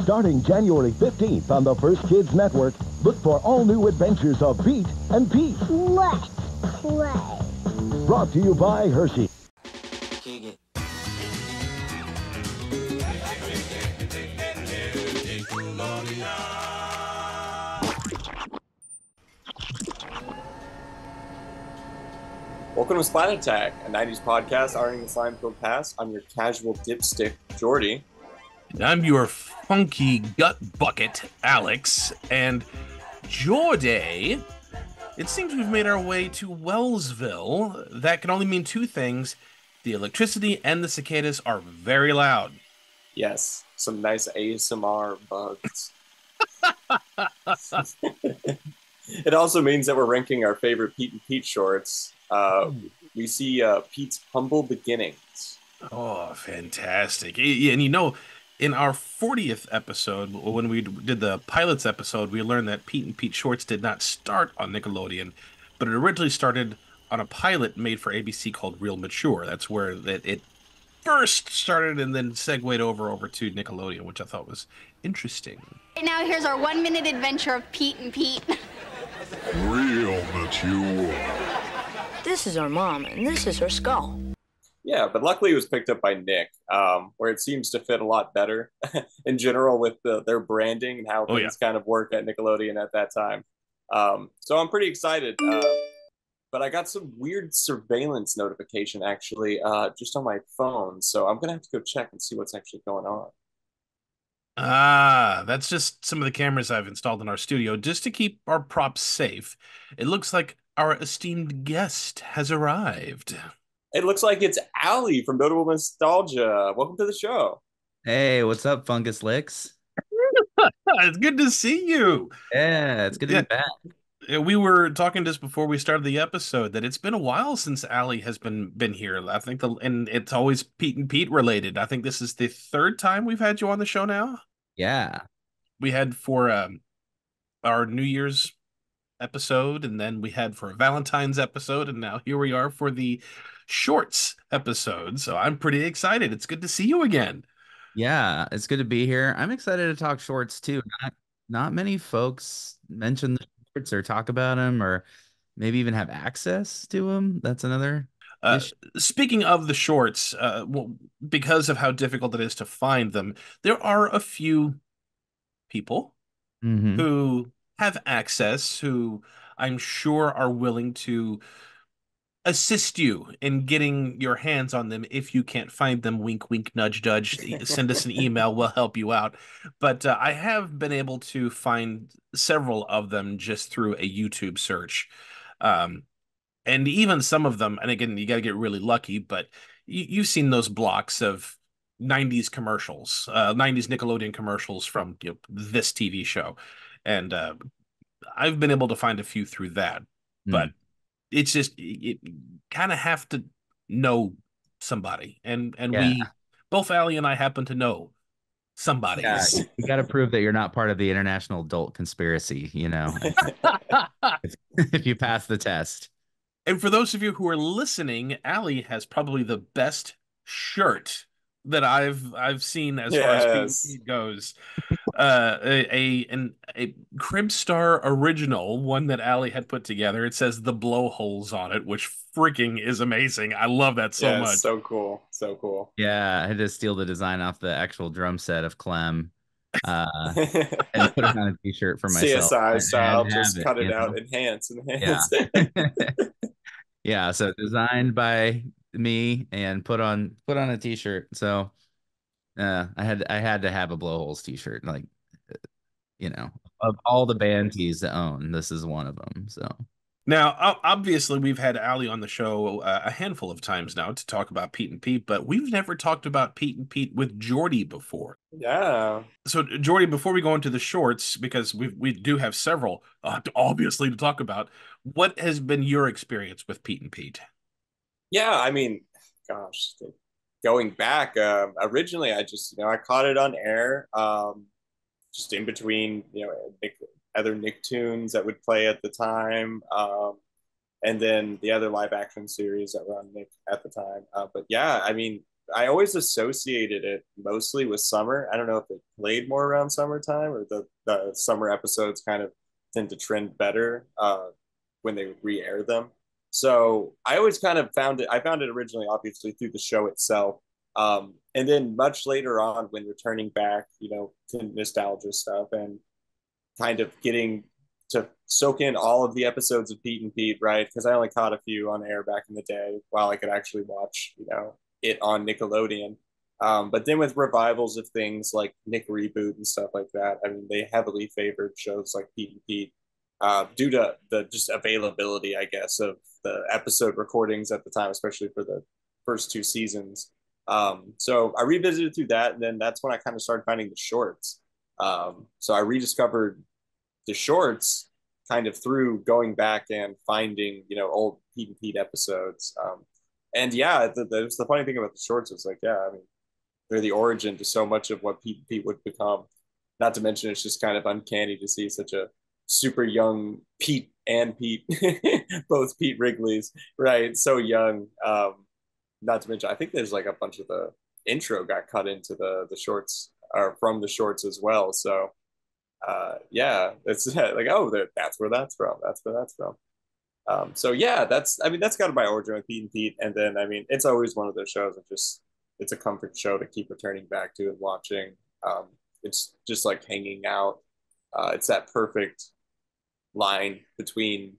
Starting January 15th on the First Kids Network, look for all new adventures of Pete and Pete. Let's play. Brought to you by Hershey. Welcome to Splat Attack, a 90s podcast honoring the slime-filled past. I'm your casual dipstick, Jorde. And I'm your funky gut bucket, Alex. And Jorde, it seems we've made our way to Wellsville. That can only mean two things. The electricity and the cicadas are very loud. Yes, some nice ASMR bugs. It also means that we're ranking our favorite Pete and Pete shorts. We see Pete's humble beginnings. Oh, fantastic. And you know, in our 40th episode, when we did the pilots episode, we learned that Pete and Pete shorts did not start on Nickelodeon, but it originally started on a pilot made for ABC called Real Mature. That's where it first started and then segued over to Nickelodeon, which I thought was interesting. Right now, here's our 1-minute adventure of Pete and Pete. Real Mature. This is our mom, and this is her skull. Yeah, but luckily it was picked up by Nick, where it seems to fit a lot better in general with their branding and how things kind of work at Nickelodeon at that time. So I'm pretty excited. But I got some weird surveillance notification, actually, just on my phone. So I'm going to have to go check and see what's actually going on. Ah, that's just some of the cameras I've installed in our studio just to keep our props safe. It looks like our esteemed guest has arrived. It looks like it's Allie from Notable Nostalgia. Welcome to the show. Hey, what's up, Fungus Licks? It's good to see you. Yeah, it's good to be back. We were talking just before we started the episode that it's been a while since Allie has been here. I think and it's always Pete and Pete related. I think this is the third time we've had you on the show now. Yeah. We had for our New Year's episode, and then we had for a Valentine's episode, and now here we are for the shorts episode. So I'm pretty excited. It's good to see you again. Yeah, it's good to be here. I'm excited to talk shorts too. Not many folks mention the shorts or talk about them or maybe even have access to them. That's another issue. Speaking of the shorts, well, because of how difficult it is to find them, there are a few people who have access, who I'm sure are willing to assist you in getting your hands on them if you can't find them. Wink, wink, nudge, nudge. Send us an email. We'll help you out. But I have been able to find several of them just through a YouTube search. And even some of them, and again, you got to get really lucky, but you've seen those blocks of 90s commercials, 90s Nickelodeon commercials from this TV show. And I've been able to find a few through that. But it's just, you kind of have to know somebody. And we, both Allie and I, happen to know somebody. Yeah, you got to prove that you're not part of the international adult conspiracy, if you pass the test. And for those of you who are listening, Allie has probably the best shirt that I've seen as far as Pete goes. A Cribstar original, one that Allie had put together. It says the blowholes on it, which freaking is amazing. I love that so much. So cool. So cool. Yeah, I had to steal the design off the actual drum set of Clem. And put it on a t-shirt for myself. CSI style, just cut it out, enhance. Yeah, so designed by me and put on a t-shirt. So I had to have a blowholes t-shirt, like of all the band tees to own, this is one of them. So now, obviously, we've had Allie on the show a handful of times now to talk about Pete and Pete, but we've never talked about Pete and Pete with Jorde before. Yeah. So, Jorde, before we go into the shorts, because we do have several, obviously, to talk about, what has been your experience with Pete and Pete? Yeah, I mean, gosh, going back, originally, I just, I caught it on air, just in between, other Nicktoons that would play at the time, and then the other live action series that were on Nick at the time. But yeah, I mean, I always associated it mostly with summer. I don't know if it played more around summertime or the summer episodes kind of tend to trend better when they re-air them. So I always kind of I found it originally, obviously, through the show itself. And then much later on, when returning back, to nostalgia stuff and kind of getting to soak in all of the episodes of Pete and Pete, right? Because I only caught a few on air back in the day while I could actually watch, it on Nickelodeon. But then with revivals of things like Nick Reboot and stuff like that, I mean, they heavily favored shows like Pete and Pete due to the just availability, I guess, of the episode recordings at the time, especially for the first two seasons. So I revisited through that, and then that's when I kind of started finding the shorts. So I rediscovered the shorts kind of through going back and finding, old Pete and Pete episodes. And yeah, the funny thing about the shorts is like, yeah, I mean, they're the origin to so much of what Pete and Pete would become. Not to mention, it's just kind of uncanny to see such a super young Pete and Pete, both Pete Wrigleys, right? So young. Not to mention, I think there's like a bunch of the intro got cut into the shorts or from the shorts as well. So yeah, it's like, oh, that's where that's from. That's where that's from. So yeah, that's kind of my origin with Pete and Pete. And then, I mean, it's always one of those shows that it's a comfort show to keep returning back to and watching. It's just like hanging out. It's that perfect line between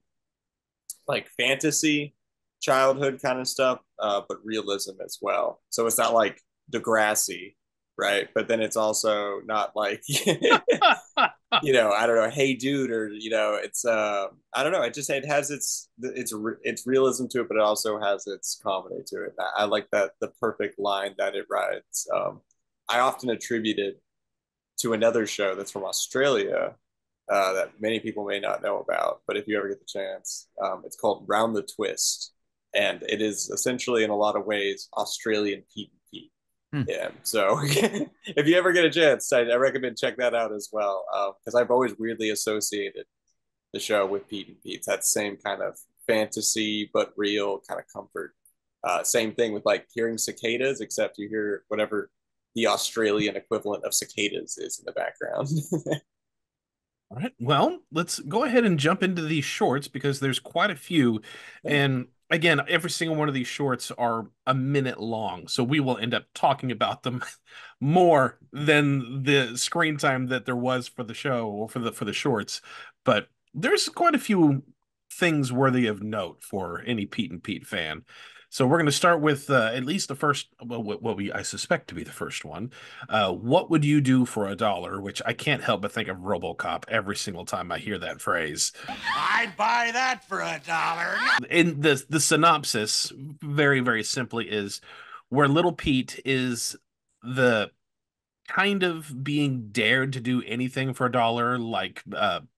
like fantasy, childhood kind of stuff, but realism as well. So it's not like Degrassi, right? But then it's also not like, I don't know, Hey Dude, or it's I don't know. It has its realism to it, but it also has its comedy to it. I like the perfect line that it rides. I often attribute it to another show that's from Australia that many people may not know about, but if you ever get the chance, it's called Round the Twist, and it is essentially, in a lot of ways, Australian Pete and Pete. Yeah, so if you ever get a chance, I recommend check that out as well, because I've always weirdly associated the show with Pete and Pete. It's that same kind of fantasy but real kind of comfort. Same thing with like hearing cicadas, except you hear whatever the Australian equivalent of cicadas is in the background. All right, well, let's go ahead and jump into these shorts because there's quite a few. And again, every single one of these shorts are a minute long, so we will end up talking about them more than the screen time that there was for the show or for the shorts. But there's quite a few things worthy of note for any Pete and Pete fan. So we're going to start with at least the first, I suspect to be the first one. What would you do for $1? Which I can't help but think of RoboCop every single time I hear that phrase. I'd buy that for $1. In the synopsis, very, very simply, is where little Pete is the kind of being dared to do anything for $1, like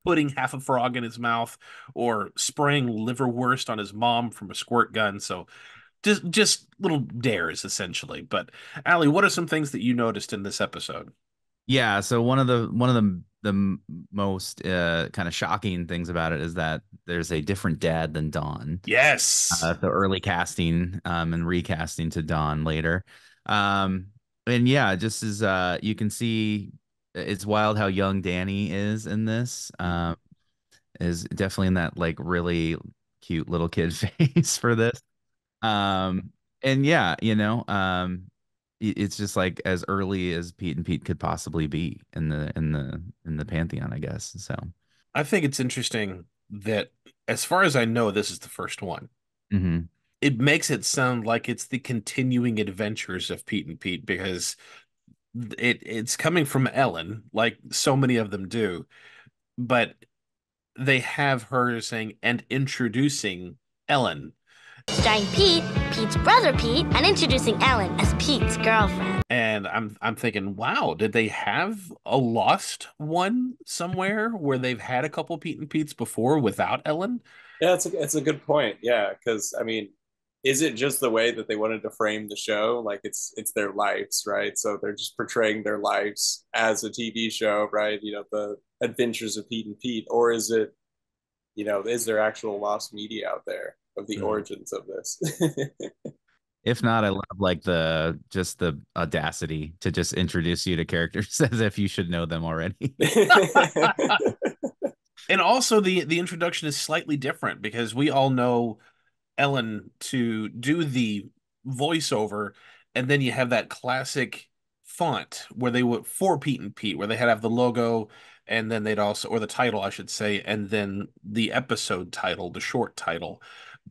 putting half a frog in his mouth or spraying liverwurst on his mom from a squirt gun. So just little dares, essentially. But Allie, what are some things that you noticed in this episode? Yeah, so one of the most kind of shocking things about it is that there's a different dad than Don. Yes. The early casting and recasting to Don later. And yeah, just as you can see, it's wild how young Danny is in this. Is definitely in that like really cute little kid face for this. And yeah, it's just like as early as Pete and Pete could possibly be in the Pantheon, I guess. So I think it's interesting that, as far as I know, this is the first one. Mm-hmm. It makes it sound like it's the continuing adventures of Pete and Pete, because it's coming from Ellen, like so many of them do, but they have her saying and introducing Ellen. Starring Pete, Pete's brother Pete, and introducing Ellen as Pete's girlfriend. And I'm thinking, wow, did they have a lost one somewhere where they've had a couple Pete and Pete's before without Ellen? Yeah, it's a good point. Yeah, because I mean, is it just the way that they wanted to frame the show? Like it's their lives, right? So they're just portraying their lives as a TV show, right? The adventures of Pete and Pete, or is it, is there actual lost media out there of the origins of this? If not, I love like the audacity to just introduce you to characters as if you should know them already. And also the introduction is slightly different because we all know Ellen to do the voiceover, and then you have that classic font where they would for Pete and Pete, where they had to have the logo, and then they'd also, or the title, I should say, and then the episode title, the short title.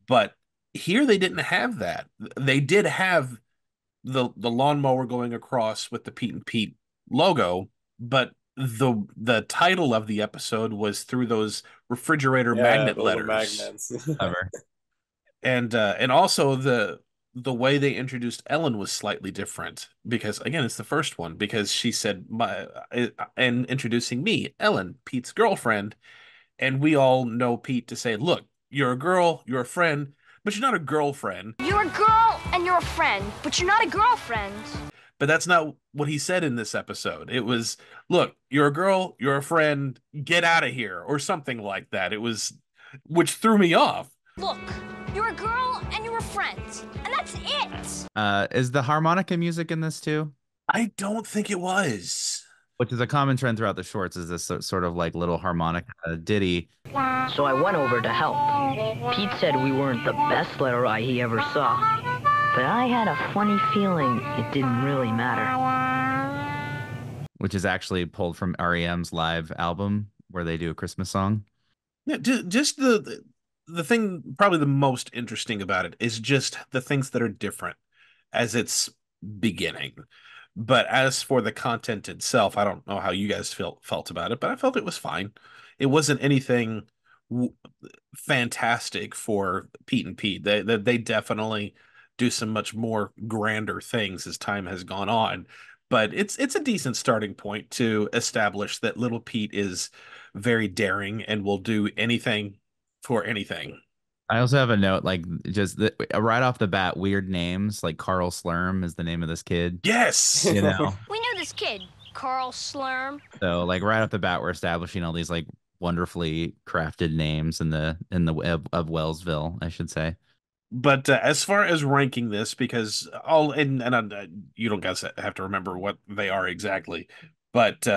But here they didn't have that. They did have the lawnmower going across with the Pete and Pete logo, but the title of the episode was through those refrigerator magnet letters. Magnets. And also the way they introduced Ellen was slightly different because again it's the first one because she said and introducing me, Ellen, Pete's girlfriend, and we all know Pete to say, look, you're a girl, you're a friend, but you're not a girlfriend. You're a girl and you're a friend, but you're not a girlfriend. But that's not what he said in this episode. It was, look, you're a girl, you're a friend, get out of here, or something like that. It was, which threw me off. Look, you're a girl and you're a friend, and that's it. Is the harmonica music in this too? I don't think it was. Which is a common trend throughout the shorts, is this sort of like little harmonica ditty. So I went over to help. Pete said we weren't the best letter I he ever saw, but I had a funny feeling it didn't really matter. Which is actually pulled from REM's live album where they do a Christmas song. Yeah, just the thing, probably the most interesting about it is just the things that are different as it's beginning. But as for the content itself, I don't know how you guys felt about it, but I felt it was fine. It wasn't anything fantastic for Pete and Pete. They definitely do some much more grander things as time has gone on. But it's a decent starting point to establish that little Pete is very daring and will do anything for anything. I also have a note, like just right off the bat, weird names like Carl Slurm is the name of this kid. Yes, We knew this kid, Carl Slurm. So like right off the bat, we're establishing all these like wonderfully crafted names in the web of Wellsville, I should say. But as far as ranking this, because you don't guys have to remember what they are exactly, but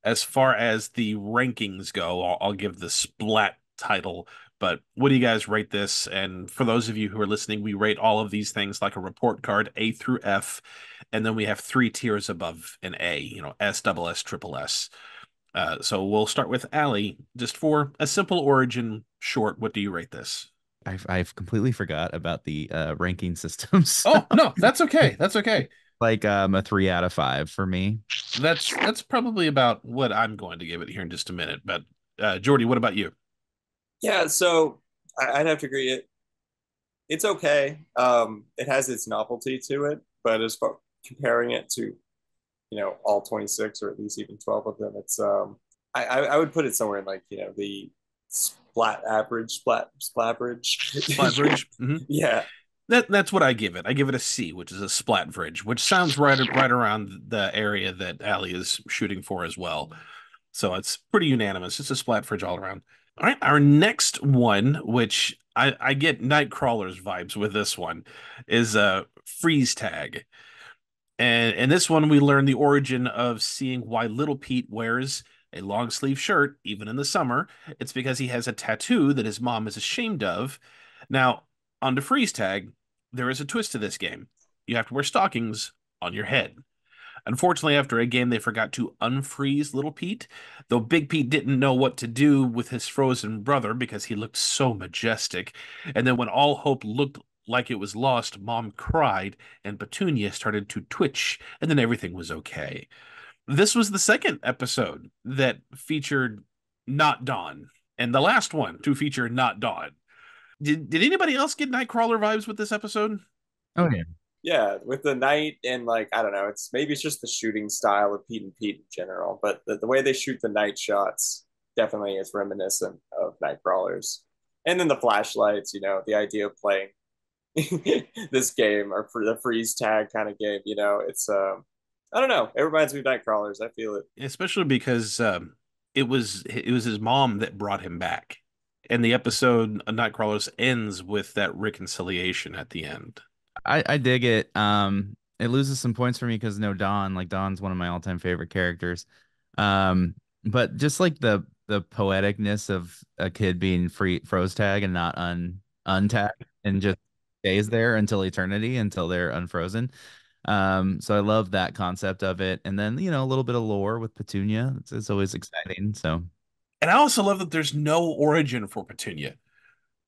as far as the rankings go, I'll give the Splat title. But what do you guys rate this? And for those of you who are listening, we rate all of these things like a report card, A through F, and then we have 3 tiers above an A, S, double S, triple S. So we'll start with Allie. Just for a simple origin short, what do you rate this? I've completely forgot about the ranking systems. Oh no, that's okay. That's okay. Like a 3 out of 5 for me. That's probably about what I'm going to give it here in just a minute. But Jorde, what about you? Yeah, so I'd have to agree. It's okay. It has its novelty to it, but as far comparing it to, all 26 or at least even 12 of them, it's I would put it somewhere in like the splat average. Mm-hmm. Yeah. That's what I give it. I give it a C, which is a splatfridge, which sounds right around the area that Allie is shooting for as well. So it's pretty unanimous. It's a splatfridge all around. All right, our next one, which I get Nightcrawler's vibes with this one, is a freeze tag. And in this one, we learn the origin of seeing why little Pete wears a long sleeve shirt, even in the summer. It's because he has a tattoo that his mom is ashamed of. Now, on the freeze tag, there is a twist to this game. You have to wear stockings on your head. Unfortunately, after a game, they forgot to unfreeze little Pete, though Big Pete didn't know what to do with his frozen brother because he looked so majestic. And then when all hope looked like it was lost, Mom cried, and Petunia started to twitch, and then everything was okay. This was the second episode that featured Not Dawn, and the last one to feature Not Dawn. Did anybody else get Nightcrawler vibes with this episode? Oh, yeah. Yeah, with the night and like, I don't know, it's just the shooting style of Pete and Pete in general, but the way they shoot the night shots definitely is reminiscent of Nightcrawlers. And then the flashlights, the idea of playing this game or for the freeze tag kind of game, it's I don't know, it reminds me of Nightcrawlers. I feel it. Especially because it was his mom that brought him back. And the episode Nightcrawlers ends with that reconciliation at the end. I dig it. It loses some points for me because no Dawn. Like Dawn's one of my all-time favorite characters. But just like the poeticness of a kid being froze tag and not untagged and just stays there until eternity until they're unfrozen. So I love that concept of it. And then, a little bit of lore with Petunia. It's always exciting. So, and I also love that there's no origin for Petunia.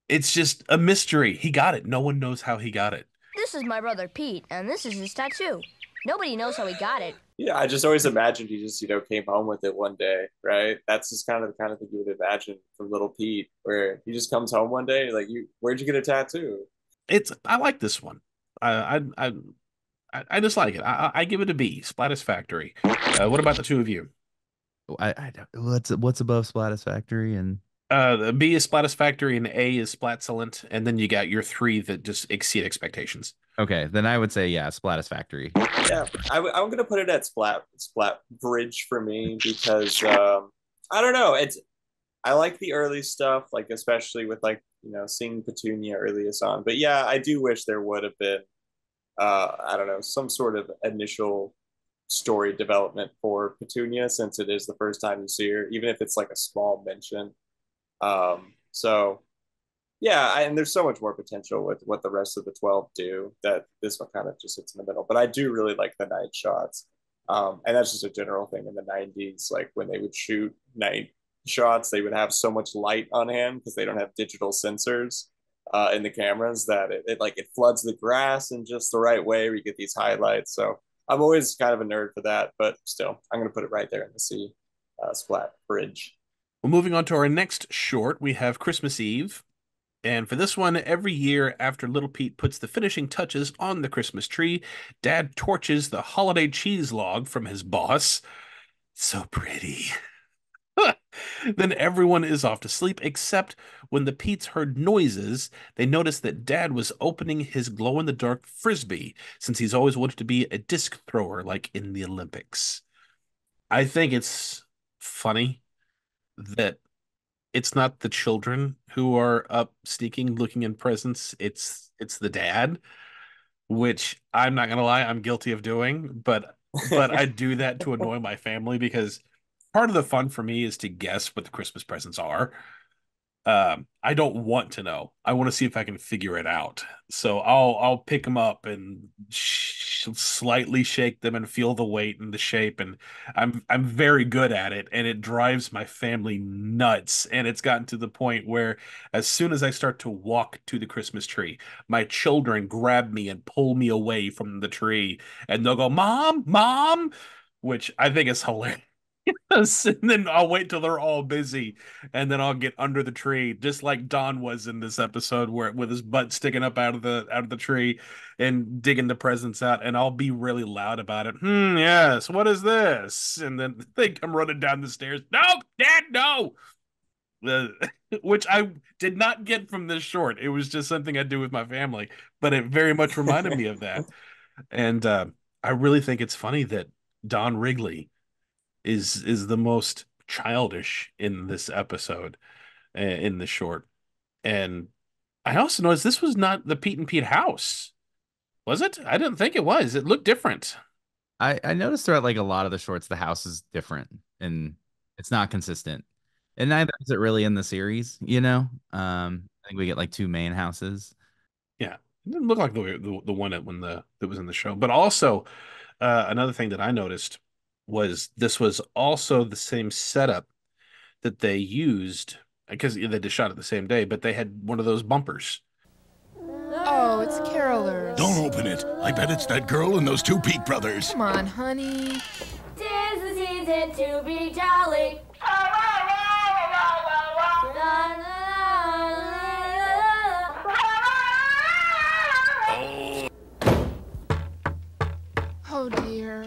It's just a mystery. He got it. No one knows how he got it. This is my brother Pete, and this is his tattoo. Nobody knows how he got it. Yeah, I just always imagined he just, came home with it one day, right? That's just kind of the kind of thing you would imagine from little Pete, where he just comes home one day, like, where'd you get a tattoo? I like this one. I just like it. I give it a B. Splatisfactory. What about the two of you? What's above Splatisfactory and B is Splatisfactory and A is Splatcellent, and then you got your three that just exceed expectations. Okay, then I would say Splatisfactory. Yeah, I'm gonna put it at Splat Bridge for me because I don't know. I like the early stuff, like especially with seeing Petunia earliest on. But yeah, I do wish there would have been I don't know, some sort of initial story development for Petunia since it is the first time you see her, even if it's like a small mention. So yeah, and there's so much more potential with what the rest of the 12 do that this one kind of just sits in the middle. But I do really like the night shots. And that's just a general thing in the 90s. Like when they would shoot night shots, they would have so much light on hand because they don't have digital sensors in the cameras that it floods the grass in just the right way where you get these highlights. So I'm always kind of a nerd for that, but still, I'm going to put it right there in the C, Splat Bridge. Well, moving on to our next short, we have Christmas Eve. And for this one, every year after Little Pete puts the finishing touches on the Christmas tree, Dad torches the holiday cheese log from his boss. So pretty. Then everyone is off to sleep, except when the Petes heard noises, they noticed that Dad was opening his glow-in-the-dark frisbee, since he's always wanted to be a disc thrower like in the Olympics. I think it's funny that it's not the children who are up sneaking, looking in presents. It's the dad, which I'm not gonna lie, I'm guilty of doing, but I do that to annoy my family because part of the fun for me is to guess what the Christmas presents are. I don't want to know. I want to see if I can figure it out. So I'll pick them up and slightly shake them and feel the weight and the shape, and I'm very good at it, and it drives my family nuts. And it's gotten to the point where as soon as I start to walk to the Christmas tree, my children grab me and pull me away from the tree, and they'll go, "Mom, Mom," which I think is hilarious. And then I'll wait till they're all busy, and then I'll get under the tree, just like Don was in this episode, where with his butt sticking up out of the tree and digging the presents out, and I'll be really loud about it. Yes, what is this? And then they come running down the stairs. No, Dad, no. Which I did not get from this short. It was just something I do with my family, but it very much reminded me of that. And I really think it's funny that Don Wrigley is the most childish in this episode, in the short. And I also noticed this was not the Pete and Pete house, was it? I didn't think it was. It looked different. I noticed throughout like a lot of the shorts, the house is different and it's not consistent. And neither is it really in the series, I think we get like two main houses. Yeah, it didn't look like the one that was in the show. But also, another thing that I noticed was this was also the same setup that they used, because they just shot it the same day, but they had one of those bumpers. Oh, it's carolers. Don't open it. I bet it's that girl and those two Pete brothers. Come on, honey. 'Tis the season to be jolly. Oh dear.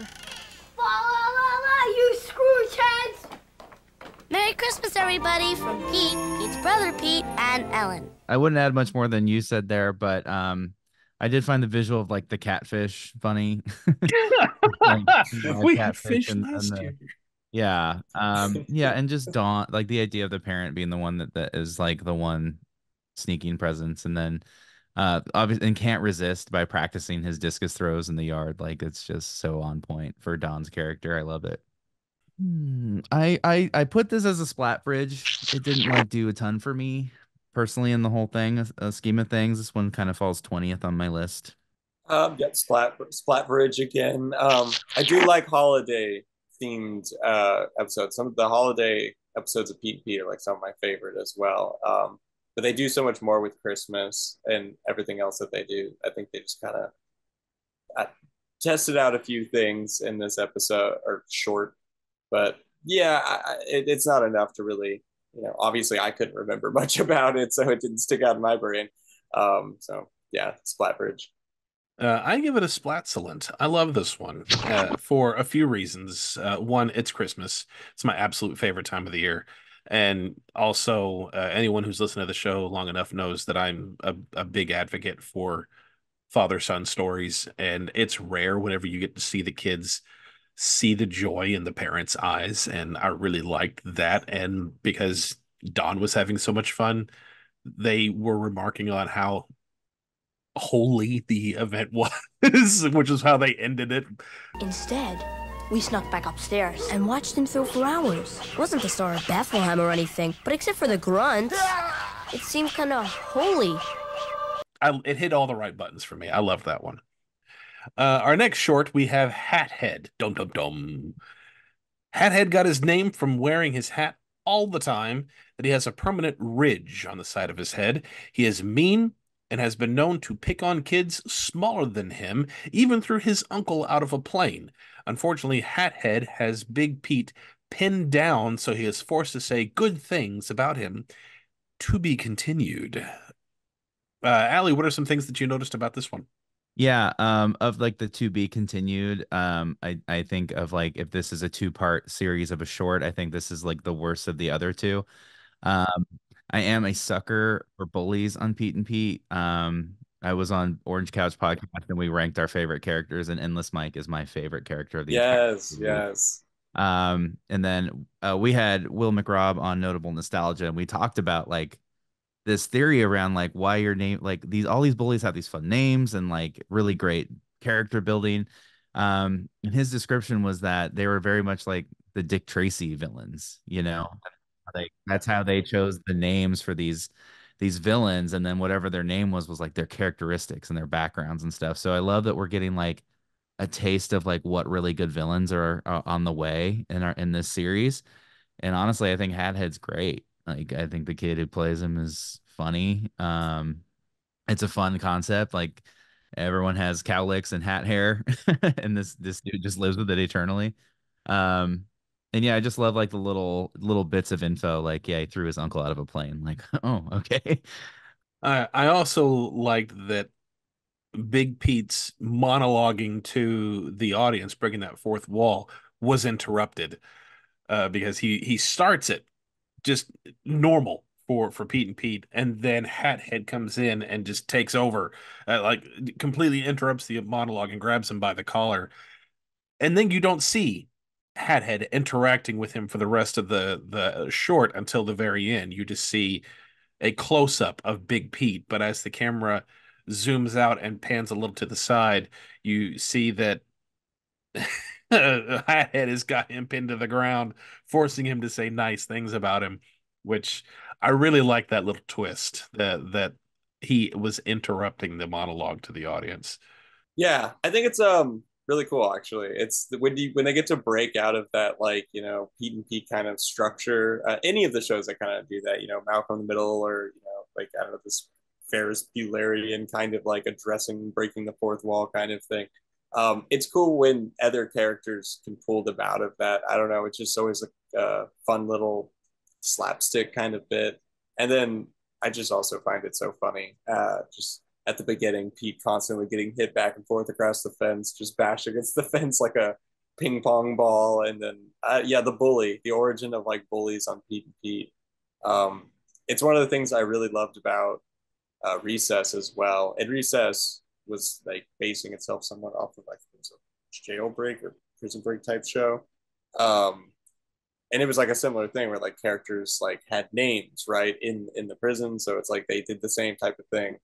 You Scrooge heads! Merry Christmas, everybody, from Pete, Pete's brother Pete, and Ellen. I wouldn't add much more than you said there, but I did find the visual of like the catfish funny. We had fish last year. Yeah. Yeah, and just Dawn, like the idea of the parent being the one that is like the one sneaking presents, and then Obviously, and can't resist by practicing his discus throws in the yard. Like it's just so on point for Don's character. I love it. I put this as a splat bridge. It didn't like do a ton for me personally in the whole thing, scheme of things. This one kind of falls 20th on my list. Yeah, Splat Bridge again. I do like holiday themed episodes. Some of the holiday episodes of Pete and Pete are like some of my favorite as well. But they do so much more with Christmas and everything else that they do. I think they just kind of tested out a few things in this episode or short, but yeah, it's not enough to really, obviously I couldn't remember much about it, so it didn't stick out in my brain. So yeah, Splat Bridge. I give it a Splatcellent. I love this one for a few reasons. One, it's Christmas. It's my absolute favorite time of the year. And also, anyone who's listened to the show long enough knows that I'm a big advocate for father-son stories. And it's rare whenever you get to see the kids see the joy in the parents' eyes. And I really liked that. And because Don was having so much fun, they were remarking on how holy the event was, which is how they ended it. Instead, we snuck back upstairs and watched him throw for hours. It wasn't the Star of Bethlehem or anything, but except for the grunts, it seemed kind of holy. It hit all the right buttons for me. I loved that one. Our next short, we have Hathead. Dum dum dum. Hathead got his name from wearing his hat all the time, that he has a permanent ridge on the side of his head. He is mean and has been known to pick on kids smaller than him, even threw his uncle out of a plane. Unfortunately, Hathead has Big Pete pinned down, so he is forced to say good things about him. To be continued. Allie, what are some things that you noticed about this one? Yeah, of like the to be continued, I think of like if this is a two-part series of a short, I think this is like the worst of the other two. I am a sucker for bullies on Pete and Pete. I was on Orange Couch podcast and we ranked our favorite characters, and Endless Mike is my favorite character of the entire series. Yes. And then we had Will McRobb on Notable Nostalgia, and we talked about like this theory around like why your name, like all these bullies have these fun names and like really great character building. And his description was that they were very much like the Dick Tracy villains, like that's how they chose the names for these villains, and then whatever their name was like their characteristics and their backgrounds and stuff. So I love that we're getting like a taste of like what really good villains are on the way in this series. And honestly, I think Hathead's great. Like I think the kid who plays him is funny. It's a fun concept. Like everyone has cowlicks and hat hair, and this dude just lives with it eternally. And yeah, I just love like the little bits of info. Like, yeah, he threw his uncle out of a plane. Like, oh, okay. I also liked that Big Pete's monologuing to the audience, breaking that fourth wall, was interrupted because he starts it just normal for Pete and Pete, and then Hathead comes in and just takes over, like completely interrupts the monologue and grabs him by the collar, and then you don't see Hathead interacting with him for the rest of the short until the very end. You just see a close up of Big Pete, but as the camera zooms out and pans a little to the side, you see that Hathead has got him pinned to the ground, forcing him to say nice things about him, which I really like that little twist that he was interrupting the monologue to the audience. Yeah, I think it's really cool actually. It's when they get to break out of that like, Pete and Pete kind of structure. Any of the shows that kind of do that, Malcolm in the Middle, or like I don't know, this Ferris Buellerian kind of like addressing breaking the fourth wall kind of thing. It's cool when other characters can pull them out of that. I don't know. It's just always a fun little slapstick kind of bit. And then I just also find it so funny. Just at the beginning, Pete constantly getting hit back and forth across the fence, just bash against the fence like a ping pong ball. And then, the origin of like bullies on Pete and Pete. It's one of the things I really loved about Recess as well. And Recess was like basing itself somewhat off of like it was a jailbreak or prison break type show. And it was like a similar thing where like characters like had names right in the prison, so it's like they did the same type of thing.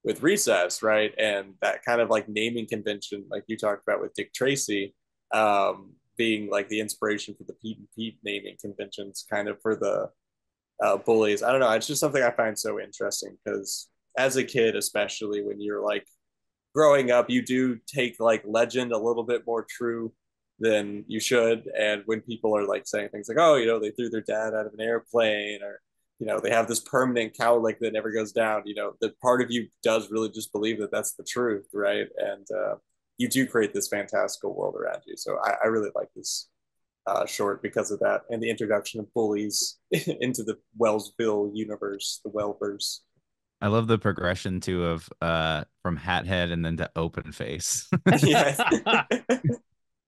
with Recess, right? And that kind of like naming convention, like you talked about with Dick Tracy, being like the inspiration for the Pete and Pete naming conventions, kind of for the bullies. I don't know. It's just something I find so interesting because as a kid, especially when you're like growing up, you do take like legend a little bit more true than you should. And when people are like saying things like, oh, you know, they threw their dad out of an airplane, or, you know, they have this permanent cowlick that never goes down, you know, the part of you does really just believe that that's the truth, right? And you do create this fantastical world around you. So I really like this short because of that, and the introduction of bullies into the Wellsville universe, the Wellverse. I love the progression too of from Hathead and then to Open Face. Yes.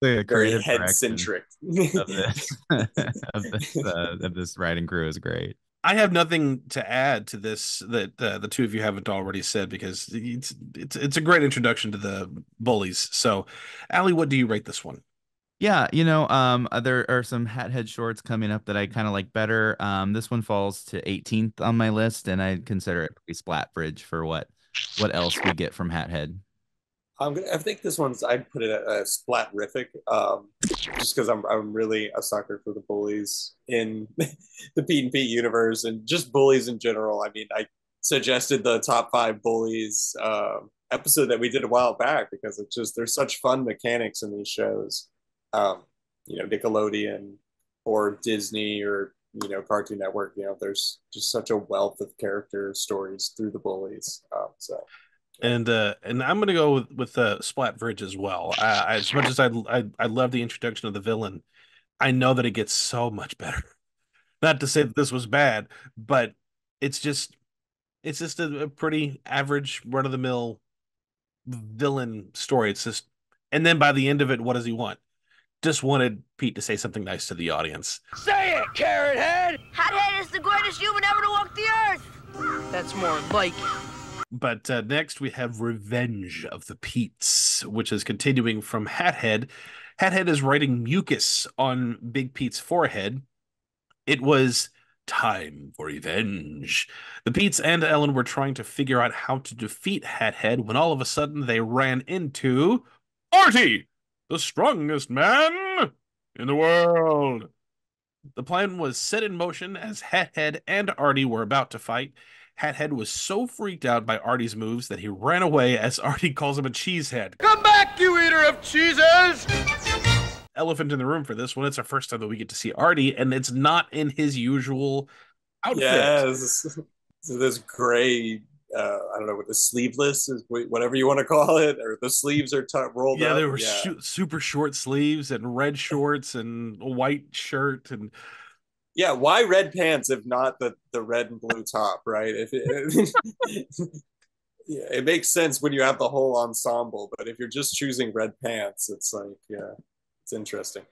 The very head centric of this of this writing crew is great. I have nothing to add to this that the two of you haven't already said, because it's a great introduction to the bullies. So, Allie, what do you rate this one? Yeah, you know, there are some Hathead shorts coming up that I kind of like better. This one falls to 18th on my list, and I consider it pretty splat bridge for what else we get from Hathead. I think this one's, I'd put it at a splat-rific, just because I'm really a sucker for the bullies in the Pete and Pete universe, and just bullies in general. I mean, I suggested the top 5 bullies episode that we did a while back because it's just, there's such fun mechanics in these shows. You know, Nickelodeon or Disney or, you know, Cartoon Network, you know, there's just such a wealth of character stories through the bullies. And I'm gonna go with Splat Bridge as well. As much as I love the introduction of the villain, I know that it gets so much better. Not to say that this was bad, but it's just a pretty average run of the mill villain story. It's just, and then by the end of it, what does he want? Just wanted Pete to say something nice to the audience. Say it, Carrot Head! Hathead is the greatest human ever to walk the earth! That's more like it. But next we have Revenge of the Pete's, which is continuing from Hathead. Hathead is writing mucus on Big Pete's forehead. It was time for revenge. The Pete's and Ellen were trying to figure out how to defeat Hathead when all of a sudden they ran into Artie, the strongest man in the world. The plan was set in motion as Hathead and Artie were about to fight. Hathead was so freaked out by Artie's moves that he ran away as Artie calls him a cheesehead. Come back, you eater of cheeses! Elephant in the room for this one. It's our first time that we get to see Artie, and it's not in his usual outfit. Yes. So this gray, I don't know what the sleeveless is, whatever you want to call it, or the sleeves are rolled up. Yeah, there were super short sleeves and red shorts and a white shirt and. Yeah, why red pants if not the red and blue top, right? Yeah, it makes sense when you have the whole ensemble, but if you're just choosing red pants, it's like, yeah, it's interesting.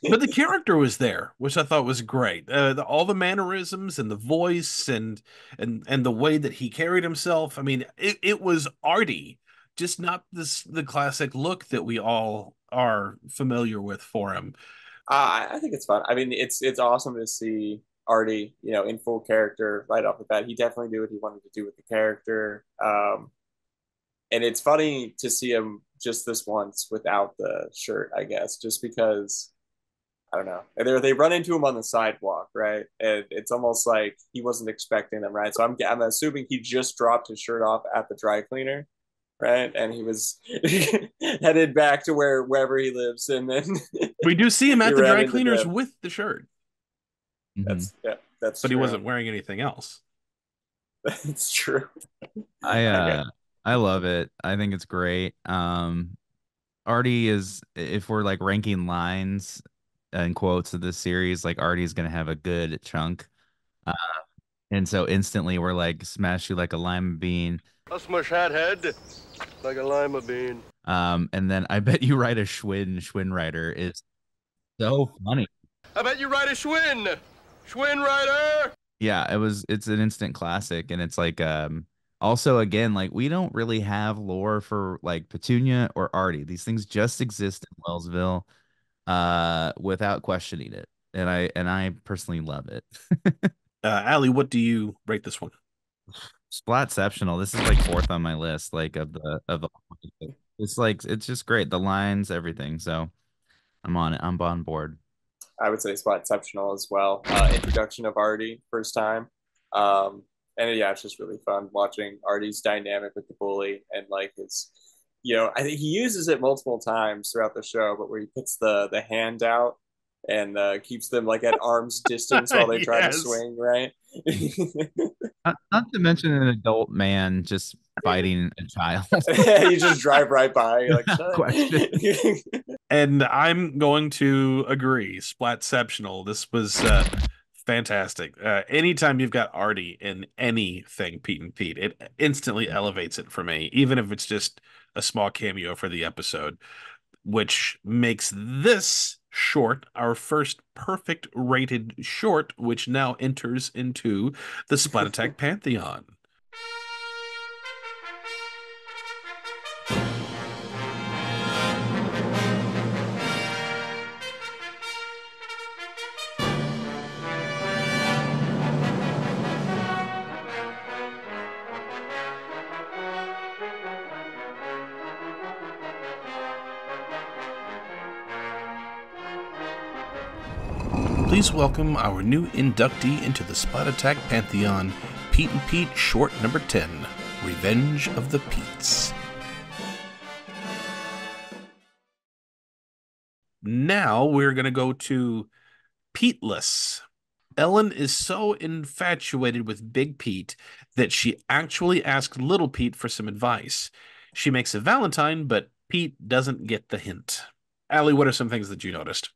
But the character was there, which I thought was great. All the mannerisms and the voice and the way that he carried himself. I mean, it was Artie, just not the classic look that we all are familiar with for him. I think it's fun. I mean, it's awesome to see Artie, you know, in full character right off the bat. He definitely knew what he wanted to do with the character. And it's funny to see him just this once without the shirt, I guess, just because, I don't know. They run into him on the sidewalk, right? And it's almost like he wasn't expecting them, right? So I'm assuming he just dropped his shirt off at the dry cleaner, right? And he was headed back to wherever he lives, and then we do see him at the dry cleaners with the shirt. That's but true. He wasn't wearing anything else. That's true. I love it. I think it's great. Artie is, if we're like ranking lines and quotes of this series, like Artie's gonna have a good chunk. And so instantly we're like, smash you like a lima bean. I'll smash Hathead like a lima bean. And then I bet you write a Schwinn writer is so funny. I bet you write a Schwinn writer. Yeah, it's an instant classic, and it's like also again, like we don't really have lore for like Petunia or Artie. These things just exist in Wellsville without questioning it. And I personally love it. Allie, what do you rate this one? Splatceptional. This is like fourth on my list, like of the. It's like it's just great. The lines, everything. So I'm on it. I'm on board. I would say Splat exceptional as well. Introduction of Artie, first time. And yeah, it's just really fun watching Artie's dynamic with the bully and like his, I think he uses it multiple times throughout the show, but where he puts the hand out and keeps them like at arm's distance while they try to swing, right? Not to mention an adult man just fighting a child. You just drive right by. Like, and I'm going to agree. Splatceptional. This was fantastic. Anytime you've got Artie in anything Pete and Pete, it instantly elevates it for me, even if it's just a small cameo for the episode, which makes this short our first perfect rated short, which now enters into the Splat Attack Pantheon. Please welcome our new inductee into the Splat Attack Pantheon, Pete and Pete short number 10, Revenge of the Petes. Now we're going to go to Peteless. Ellen is so infatuated with Big Pete that she actually asked Little Pete for some advice. She makes a Valentine, but Pete doesn't get the hint. Allie, what are some things that you noticed?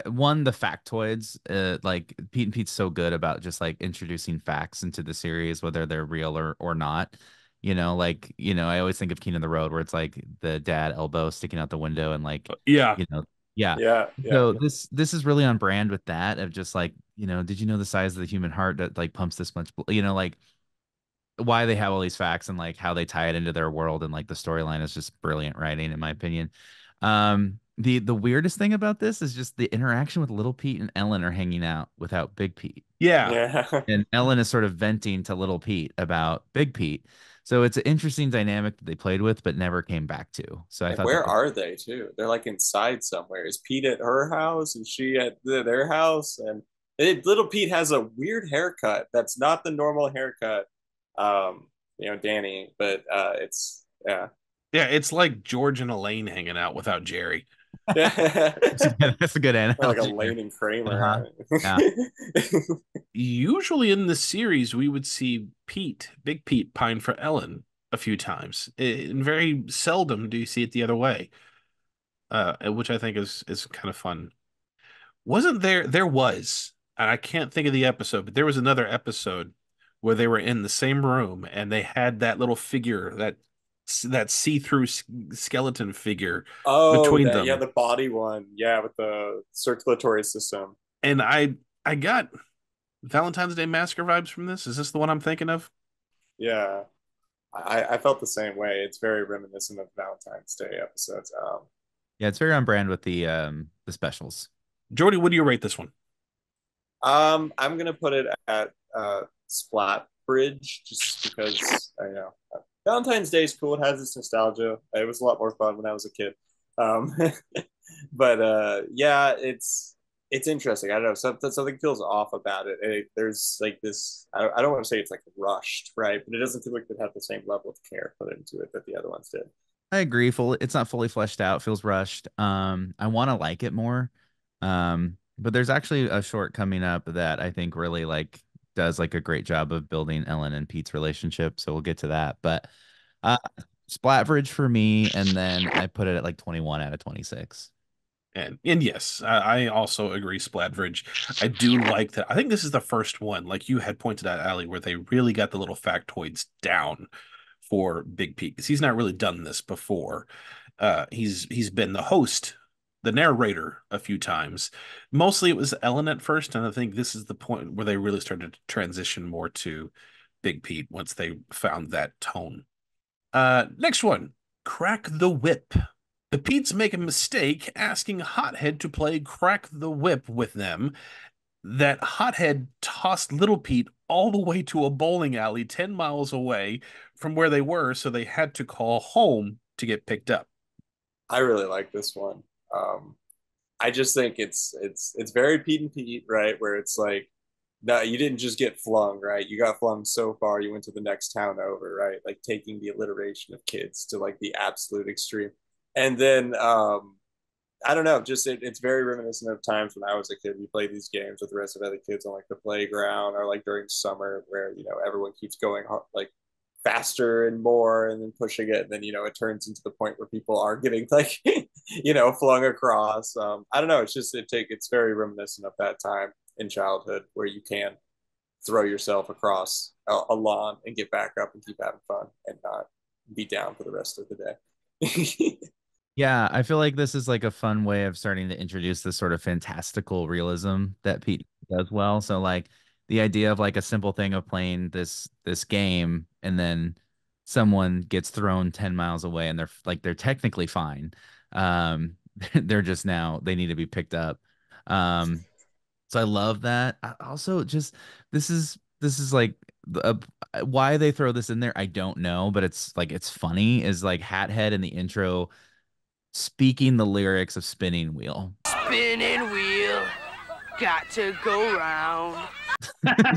One, the factoids. Like Pete and Pete's so good about just like introducing facts into the series, whether they're real or not. I always think of King of the Road, where it's like the dad elbow sticking out the window and like, yeah. So this is really on brand with that of just like, did you know the size of the human heart that like pumps this much, like why they have all these facts and like how they tie it into their world, and like the storyline is just brilliant writing, in my opinion. The weirdest thing about this is just the interaction with Little Pete and Ellen are hanging out without Big Pete. Yeah. And Ellen is sort of venting to Little Pete about Big Pete. So it's an interesting dynamic that they played with, but never came back to. So I thought, where are they too? They're like inside somewhere. Is Pete at her house and she at their house? And Little Pete has a weird haircut. That's not the normal haircut. Danny, but it's it's like George and Elaine hanging out without Jerry. That's a good analogy. Like Elaine and Kramer. Usually in the series, we would see Big Pete, pine for Ellen a few times. And very seldom do you see it the other way, which I think is kind of fun. Wasn't there? There was, and I can't think of the episode, but there was another episode where they were in the same room and they had that little figure, that see-through skeleton figure between them. Yeah, the body one. Yeah, with the circulatory system. And I got Valentine's Day Massacre vibes from this. Is this the one I'm thinking of? Yeah. I felt the same way. It's very reminiscent of Valentine's Day episodes. Yeah, it's very on brand with the specials. Jorde, what do you rate this one? I'm gonna put it at Splat Bridge, just because I know Valentine's Day is cool. It has its nostalgia. It was a lot more fun when I was a kid. But yeah, it's interesting. I don't know. Something feels off about it. There's like this. I don't want to say it's like rushed, right? But it doesn't feel like it had the same level of care put into it that the other ones did. I agree. It's not fully fleshed out. Feels rushed. I want to like it more. But there's actually a short coming up that I think really like does like a great job of building Ellen and Pete's relationship. So we'll get to that. But Splatbridge for me, and then I put it at like 21 out of 26. And yes, I also agree, Splatbridge. I do like that. I think this is the first one, like you had pointed out, Allie, where they really got the little factoids down for Big Pete, because he's not really done this before. He's been the host, the narrator a few times. Mostly it was Ellen at first, and I think this is the point where they really started to transition more to Big Pete once they found that tone. Next one, Crack the Whip. The Petes make a mistake asking Hathead to play Crack the Whip with them, that Hathead tossed Little Pete all the way to a bowling alley 10 miles away from where they were, so they had to call home to get picked up. I really like this one. I just think it's very Pete and Pete, right? Where it's like, no, you didn't just get flung, right? You got flung so far, you went to the next town over, right? Like taking the alliteration of kids to like the absolute extreme. And then I don't know, just it's very reminiscent of times when I was a kid. We played these games with the rest of other kids on like the playground or like during summer where, you know, everyone keeps going like faster and more and then pushing it. And then, you know, it turns into the point where people are getting like, you know, flung across. I don't know. It's just, it's very reminiscent of that time in childhood where you can throw yourself across a lawn and get back up and keep having fun and not be down for the rest of the day. Yeah, I feel like this is like a fun way of starting to introduce this sort of fantastical realism that Pete does well. So like the idea of like a simple thing of playing this game and then someone gets thrown 10 miles away and they're technically fine. They're just now they need to be picked up. So I love that. I also just this is like why they throw this in there, I don't know, but it's like it's funny is like Hathead in the intro speaking the lyrics of Spinning Wheel. Spinning wheel, got to go round.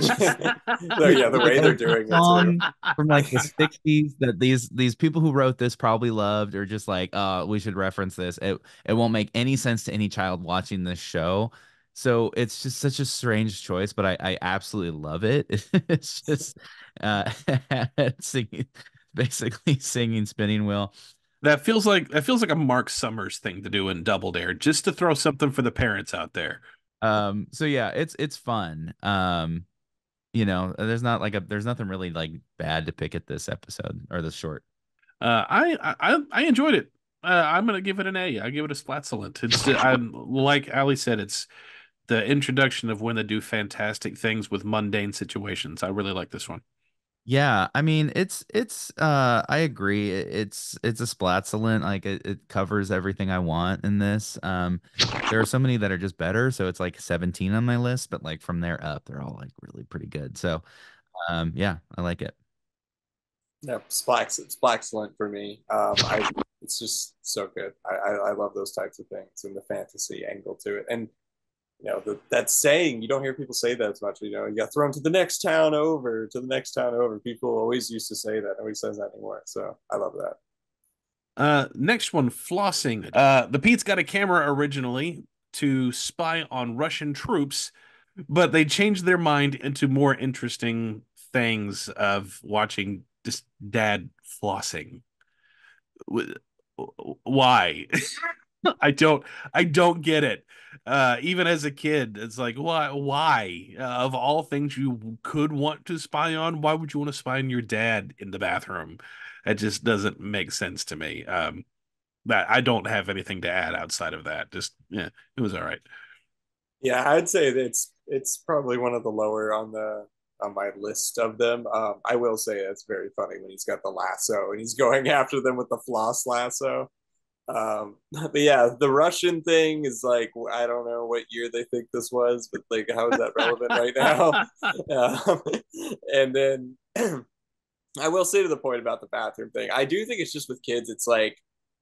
So yeah, the way they're doing it too. From like the 60s that these people who wrote this probably loved, or just like, we should reference this. It won't make any sense to any child watching this show. So it's just such a strange choice, but I absolutely love it. It's just basically singing Spinning Wheel. That feels like a Mark Summers thing to do in Double Dare, just to throw something for the parents out there. So yeah, it's fun. You know, there's nothing really like bad to pick at this episode or this short. I enjoyed it. I'm gonna give it an A. I give it a splatsulent. It's like Ali said, it's the introduction of when they do fantastic things with mundane situations. I really like this one. Yeah, I mean it's I agree. It's a splatsulent. Like it covers everything I want in this. There are so many that are just better, so it's like 17 on my list, but like from there up, they're all like really pretty good. So yeah, I like it. Yeah, splatsulent for me. It's just so good. I love those types of things and the fantasy angle to it. And you know, that saying, you don't hear people say that as much. You know, you got thrown to the next town over, to the next town over. People always used to say that. Nobody says that anymore. So I love that. Next one, flossing. The Pete's got a camera originally to spy on Russian troops, but they changed their mind into more interesting things of watching this dad flossing. Why? I don't get it. Even as a kid, it's like, why? Of all things you could want to spy on, why would you want to spy on your dad in the bathroom? It just doesn't make sense to me. That I don't have anything to add outside of that. Just, yeah, it was all right. Yeah, I'd say that it's probably one of the lower on my list of them. I will say it's very funny when he's got the lasso and he's going after them with the floss lasso. But yeah, the Russian thing is like, I don't know what year they think this was, but like, how is that relevant right now? And then I will say to the point about the bathroom thing, I do think it's just with kids, it's like,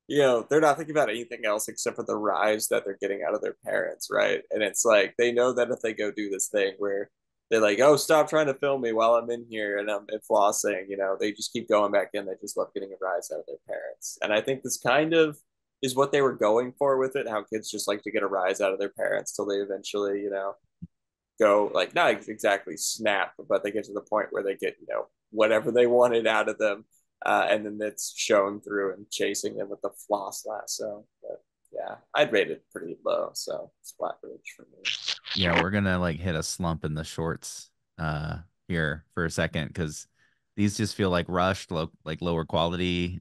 you know, they're not thinking about anything else except for the rise that they're getting out of their parents, right? And it's like, they know that if they go do this thing where they're like, oh, stop trying to film me while I'm in here and I'm flossing, you know, they just keep going back in. They just love getting a rise out of their parents. And I think this kind of is what they were going for with it, how kids just like to get a rise out of their parents till they eventually, you know, go like, not exactly snap, but they get to the point where they get, you know, whatever they wanted out of them. And then it's shown through and chasing them with the floss lasso. But yeah, I'd rate it pretty low. So Splat Ridge for me. Yeah, we're gonna like hit a slump in the shorts here for a second because these just feel like rushed, like lower quality.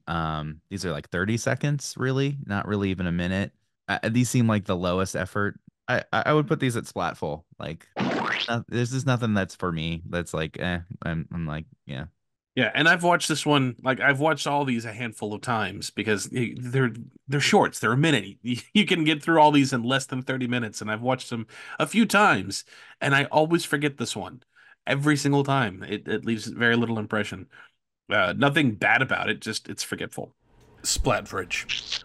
These are like 30 seconds, really, not really even a minute. These seem like the lowest effort. I would put these at Splatful. Like, there's just nothing that's for me. That's like, I'm like, yeah. Yeah, and I've watched this one, like I've watched all these a handful of times because they're shorts. They're a minute. You can get through all these in less than 30 minutes, and I've watched them a few times, and I always forget this one. every single time. It leaves very little impression. Nothing bad about it, just it's forgetful. Splatfridge.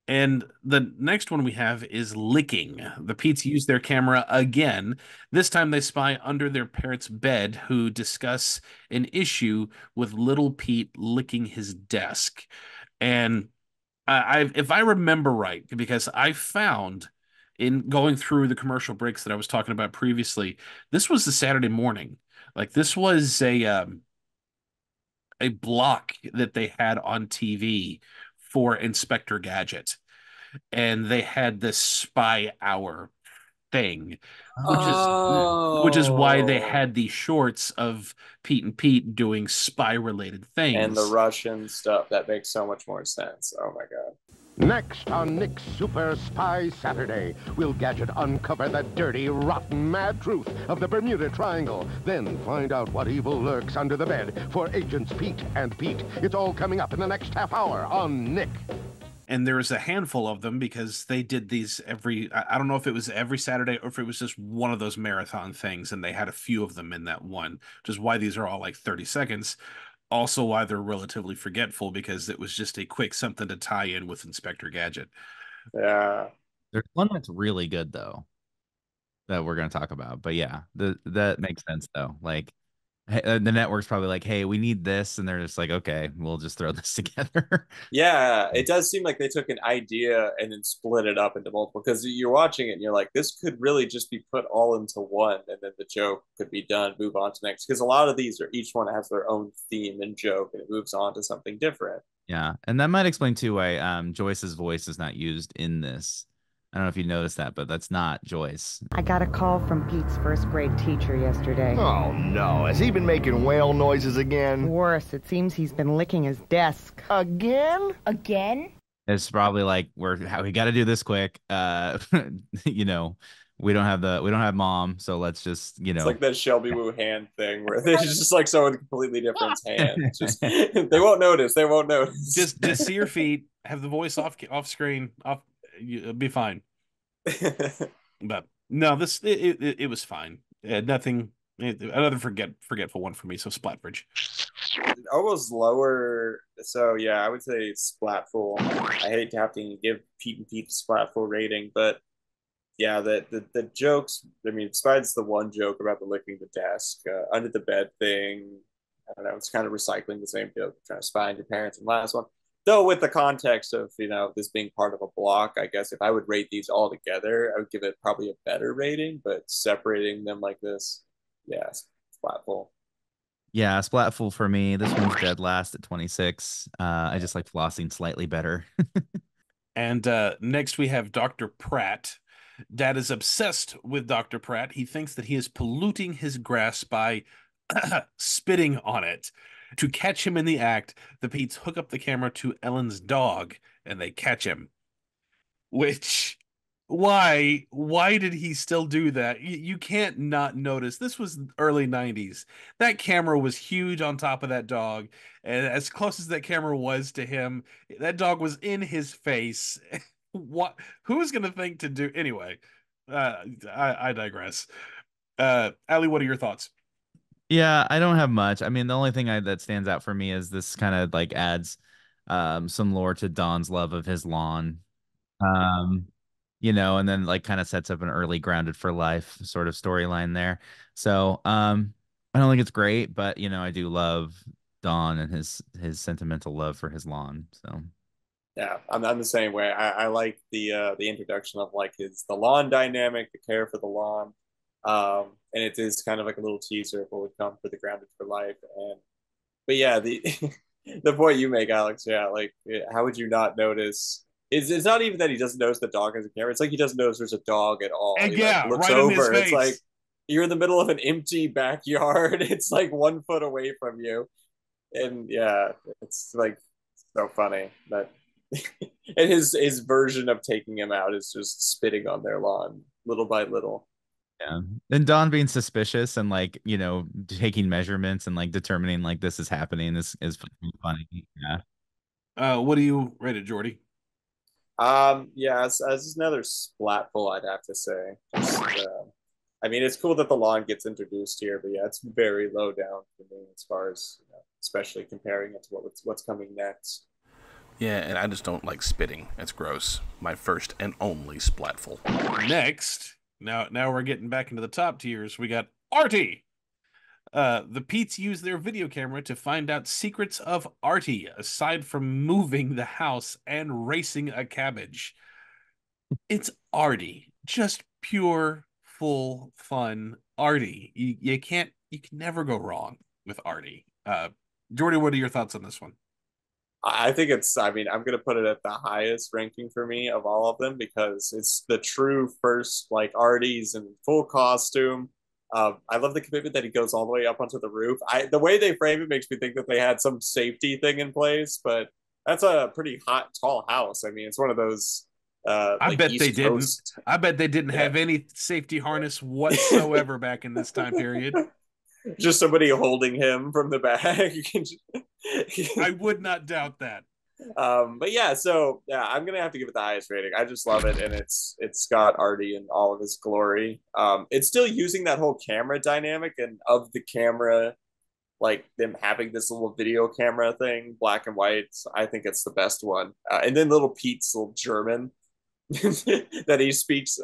And the next one we have is licking. The Pete's use their camera again. This time they spy under their parrot's bed, who discuss an issue with little Pete licking his desk. And if I remember right, because I found in going through the commercial breaks that I was talking about previously, this was the Saturday morning. Like this was a block that they had on TV for Inspector Gadget, and they had this spy hour thing, which is why they had these shorts of Pete and Pete doing spy related things. And the Russian stuff, that makes so much more sense. Oh my god. Next on Nick's Super Spy Saturday, will Gadget uncover the dirty, rotten, mad truth of the Bermuda Triangle, then find out what evil lurks under the bed for Agents Pete and Pete. It's all coming up in the next half hour on Nick. And there was a handful of them because they did these I don't know if it was every Saturday or if it was just one of those marathon things, and they had a few of them in that one, which is why these are all like 30 seconds. Also why they're relatively forgetful, because it was just a quick something to tie in with Inspector Gadget. Yeah. There's one that's really good, though, that we're going to talk about. But yeah, that makes sense, though. Like, the network's probably like, hey, we need this. And they're just like, okay, we'll just throw this together. Yeah, it does seem like they took an idea and then split it up into multiple, because you're watching it and you're like, this could really just be put all into one, and then the joke could be done, move on to next. Because a lot of these are, each one has their own theme and joke, and it moves on to something different. Yeah, and that might explain too why Joyce's voice is not used in this. I don't know if you noticed that, but that's not Joyce. I got a call from Pete's first grade teacher yesterday. Oh no, has he been making whale noises again? Worse, it seems he's been licking his desk. Again? Again? It's probably like we got to do this quick. You know, we don't have mom, so let's just, It's like that Shelby Woo hand thing where they're just like someone completely different hand. Just they won't notice. They won't notice. Just see your feet, have the voice off screen, you'll be fine. But no, it was fine. Nothing. Another forgetful one for me. So Splatfridge. Almost lower. So yeah, I would say Splatful. I hate to have to give Pete and Pete a Splatful rating, but yeah, the jokes. I mean, besides the one joke about the licking the desk, under the bed thing. I don't know. It's kind of recycling the same joke, trying to spy on your parents in the last one. Though with the context of, this being part of a block, I guess if I would rate these all together, I would give it probably a better rating, but separating them like this, yeah, Splatful. Yeah, Splatful for me. This one's dead last at 26. I just like Flossing slightly better. And next we have Dr. Pratt. Dad is obsessed with Dr. Pratt. He thinks that he is polluting his grass by spitting on it. To catch him in the act, the Pete's hook up the camera to Ellen's dog, and they catch him. Which, why did he still do that? You can't not notice. This was early 90s. That camera was huge on top of that dog, and as close as that camera was to him, that dog was in his face. What? Who's gonna think to do anyway? I digress. Ali, what are your thoughts? Yeah, I don't have much. I mean, the only thing that stands out for me is this kind of like adds some lore to Don's love of his lawn. And then like kind of sets up an early Grounded for Life sort of storyline there. So I don't think it's great, but I do love Don and his sentimental love for his lawn. So yeah, I'm the same way. I like the introduction of like the lawn dynamic, the care for the lawn. And it is kind of like a little teaser for what would come for the Grounded for Life. But yeah, the the point you make, Alex, yeah, like how would you not notice? It's not even that he doesn't notice the dog has a camera. It's like he doesn't notice there's a dog at all. And he looks right over. in his face. It's like you're in the middle of an empty backyard. It's like 1 foot away from you, and yeah, it's like so funny that. And his version of taking him out is just spitting on their lawn little by little. Yeah. And Don being suspicious and like, taking measurements and like determining like this is happening is funny. Yeah. What do you rate it, Jorde? Yeah, as another Splatful, I'd have to say. I mean, it's cool that the lawn gets introduced here, but yeah, it's very low down for me as far as, especially comparing it to what's coming next. Yeah, and I just don't like spitting. It's gross. My first and only splatful. Next, now we're getting back into the top tiers. We got Artie. The Peets use their video camera to find out secrets of Artie, aside from moving the house and racing a cabbage. It's Artie. Just pure, full, fun Artie. You can never go wrong with Artie. Jorde, what are your thoughts on this one? I think I'm going to put it at the highest ranking for me of all of them because it's the true first, like, Artie's in full costume. I love the commitment that he goes all the way up onto the roof. The way they frame it makes me think that they had some safety thing in place, but that's a pretty tall house. I mean, it's one of those. I bet they didn't. I bet they didn't have any safety harness whatsoever back in this time period. Just somebody holding him from the back. I would not doubt that. But yeah, so yeah, I'm gonna have to give it the highest rating. I just love it, and it's got Artie in all of his glory. It's still using that whole camera dynamic and of the camera, like them having this little video camera thing, black and white. So I think it's the best one. And then little Pete's little German that he speaks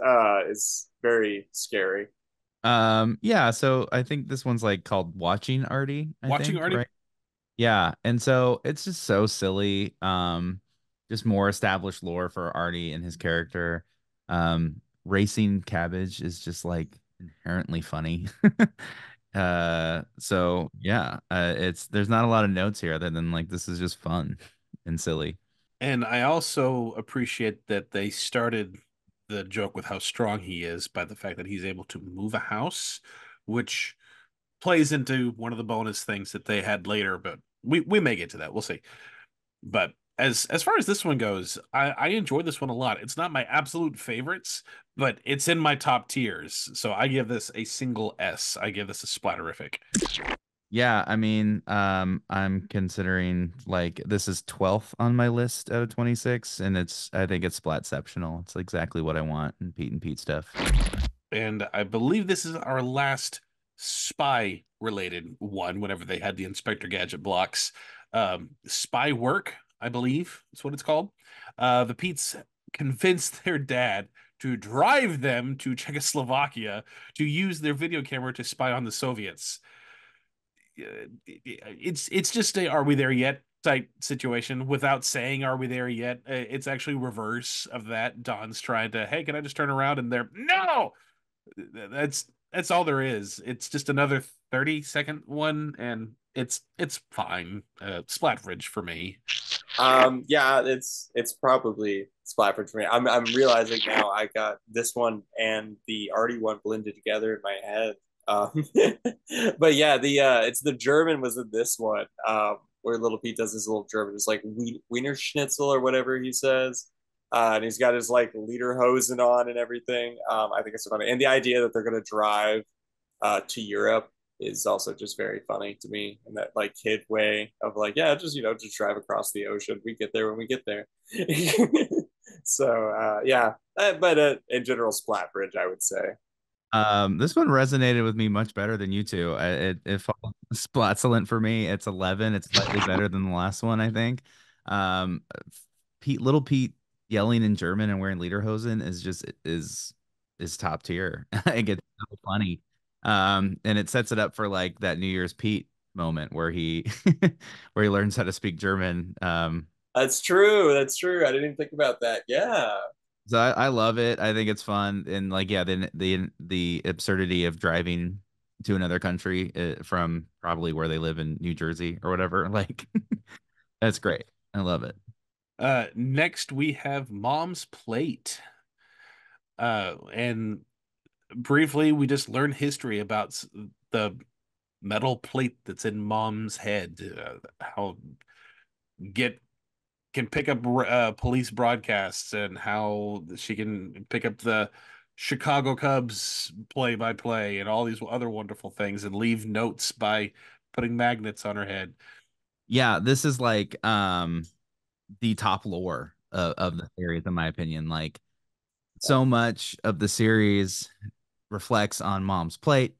is very scary. Yeah, so I think this one's like called Watching Artie. Watching Artie? Right? Yeah, and so it's just so silly. Just more established lore for Artie and his character. Racing cabbage is just like inherently funny. So yeah, there's not a lot of notes here other than like this is just fun and silly. And I also appreciate that they started the joke with how strong he is by the fact that he's able to move a house, which plays into one of the bonus things that they had later, but we may get to that. We'll see. But as far as this one goes, I enjoyed this one a lot. It's not my absolute favorites, but it's in my top tiers. So I give this a single S. I give this a splatterific. Yeah, I mean, I'm considering like this is 12th on my list out of 26, and I think it's splatceptional. It's exactly what I want in Pete and Pete stuff. And I believe this is our last spy related one whenever they had the Inspector Gadget blocks. Spy work, I believe is what it's called. The Peets convinced their dad to drive them to Czechoslovakia to use their video camera to spy on the Soviets. It's just a "are we there yet" type situation without saying "are we there yet." It's actually reverse of that. Don's trying to, "Hey, can I just turn around?" And they're, "No." That's all there is. It's just another 30-second one, and it's fine. Splatfridge for me. Yeah, it's probably Splatfridge for me. I'm realizing now I got this one and the Artie one blended together in my head. But yeah, it's the German was in this one, where little Pete does his little German. It's like Wiener Schnitzel or whatever he says. And he's got his like lederhosen on and everything. I think it's funny. And the idea that they're going to drive to Europe is also just very funny to me. And that like kid way of like, yeah, just drive across the ocean. We get there when we get there. So yeah, but in general, Splatbridge, I would say. This one resonated with me much better than you two. It falls Splatzelent for me. It's 11. It's slightly better than the last one, I think. Little Pete yelling in German and wearing lederhosen is top tier. It gets so funny. And it sets it up for like that New Year's Pete moment where he where he learns how to speak German. That's true. I didn't even think about that. Yeah. So I love it. I think it's fun, and like yeah, then the absurdity of driving to another country from probably where they live in New Jersey or whatever. Like that's great. I love it. Next we have Mom's Plate. And briefly we just learn history about the metal plate that's in Mom's head, how can pick up police broadcasts, and how she can pick up the Chicago Cubs play-by-play and all these other wonderful things, and leave notes by putting magnets on her head. Yeah, this is like the top lore of the series, in my opinion. Like so much of the series reflects on Mom's plate,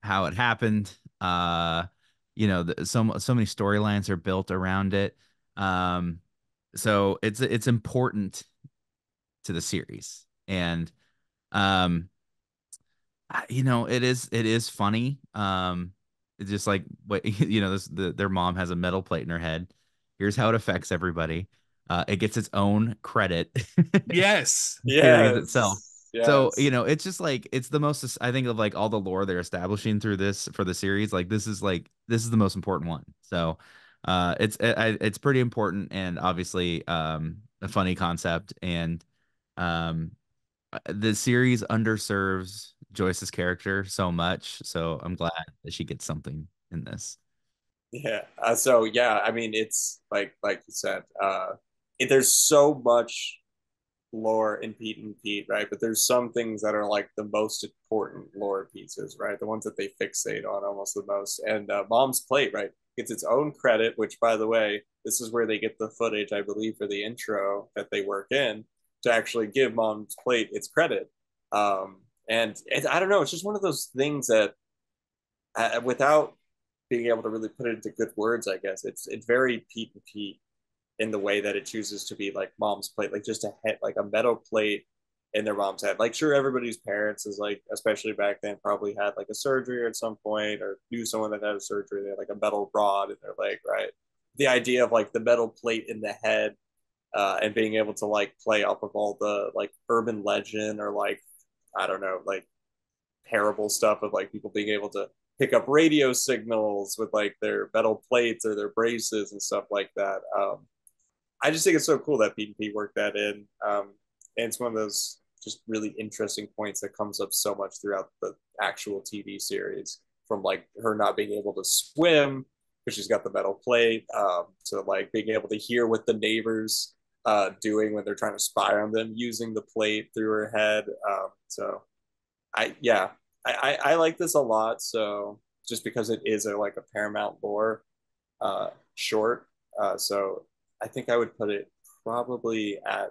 how it happened. So many storylines are built around it. So it's important to the series, and it is funny. It's just like what their mom has a metal plate in her head. Here's how it affects everybody. It gets its own credit. Yes. Series itself. Yes. So, it's just like it's the most, I think, of like all the lore they're establishing through this for the series. Like this is the most important one. So it's pretty important, and obviously a funny concept, and the series underserves Joyce's character so much. So I'm glad that she gets something in this. Yeah. So yeah, I mean, it's like you said, there's so much lore in Pete and Pete, right? But there's some things that are like the most important lore pieces, right? The ones that they fixate on almost the most. And Mom's Plate, right, gets its own credit, which, by the way, this is where they get the footage, I believe, for the intro that they work in to actually give Mom's Plate its credit. And I don't know, it's just one of those things that without being able to really put it into good words, I guess it's very Pete and Pete in the way that it chooses to be like Mom's Plate, like just a head, like a metal plate in their mom's head. Like, sure, everybody's parents is like, especially back then, probably had like a surgery at some point or knew someone that had a surgery. They had like a metal rod in their leg, right? The idea of like the metal plate in the head and being able to like play off of all the like urban legend or like, I don't know, like parable stuff of like people being able to pick up radio signals with like their metal plates or their braces and stuff like that. I just think it's so cool that Pete and Pete worked that in. And it's one of those just really interesting points that comes up so much throughout the actual TV series, from like her not being able to swim because she's got the metal plate, to like being able to hear what the neighbors doing when they're trying to spy on them using the plate through her head. So I like this a lot. So just because it is like a Paramount lore short. So I think I would put it probably at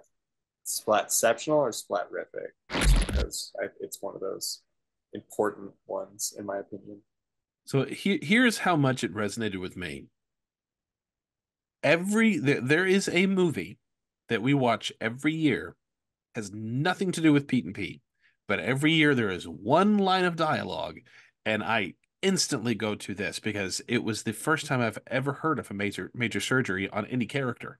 Splatceptional or Splatrific, because it's one of those important ones in my opinion. So here's how much it resonated with me. There is a movie that we watch every year, has nothing to do with Pete and Pete, but every year there is one line of dialogue, and I instantly go to this because it was the first time I've ever heard of a major surgery on any character.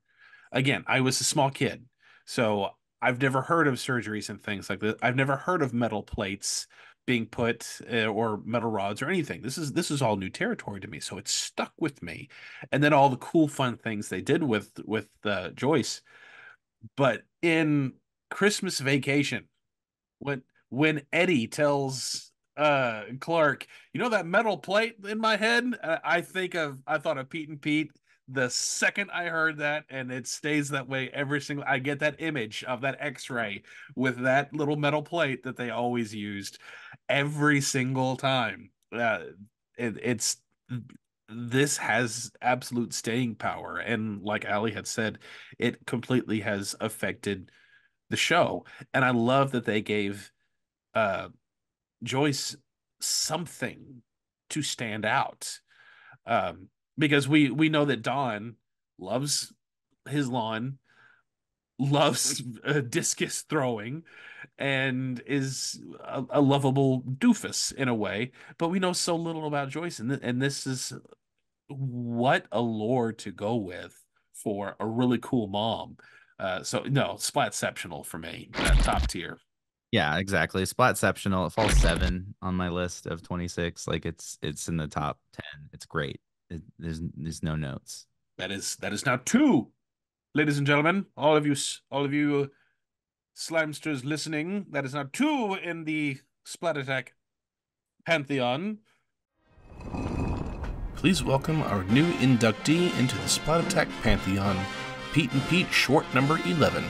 Again, I was a small kid, so I've never heard of surgeries and things like this. I've never heard of metal plates being put or metal rods or anything. This is all new territory to me, so it stuck with me. And then all the cool, fun things they did with Joyce. But in Christmas Vacation, when Eddie tells Clark, that metal plate in my head, I thought of Pete and Pete the second I heard that, and it stays that way I get that image of that X-ray with that little metal plate that they always used every single time. This has absolute staying power, and like Ali had said, it completely has affected the show. And I love that they gave Joyce something to stand out, because we know that Don loves his lawn, loves discus throwing, and is a lovable doofus in a way, but we know so little about Joyce, and this is what a lore to go with for a really cool mom. So no, Splatceptional for me, top tier. Yeah, exactly. Splatceptional. It falls 7 on my list of 26. Like it's in the top 10. It's great. There's no notes. That is now 2, ladies and gentlemen. All of you slimesters listening. That is now 2 in the Splat Attack Pantheon. Please welcome our new inductee into the Splat Attack Pantheon, Pete and Pete short number 11,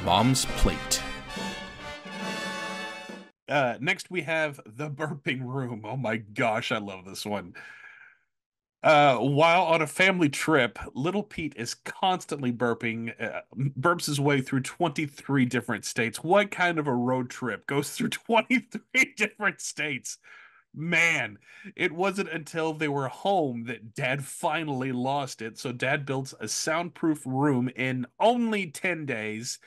Mom's Plate. Next we have the Burping Room. Oh my gosh, I love this one. While on a family trip, little Pete is constantly burping, burps his way through 23 different states. What kind of a road trip goes through 23 different states? Man, it wasn't until they were home that Dad finally lost it. So Dad builds a soundproof room in only 10 days,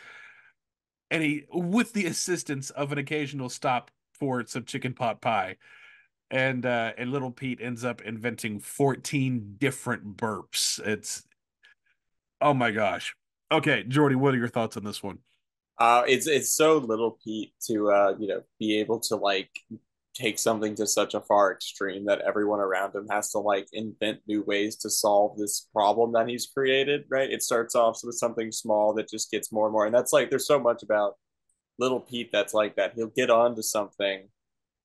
and with the assistance of an occasional stop for some chicken pot pie. And little Pete ends up inventing 14 different burps. Oh my gosh. Okay, Jorde, what are your thoughts on this one? It's so little Pete to be able to like take something to such a far extreme that everyone around him has to like invent new ways to solve this problem that he's created, right? It starts off with something small that just gets more and more. And that's like there's so much about little Pete that's like that. He'll get onto something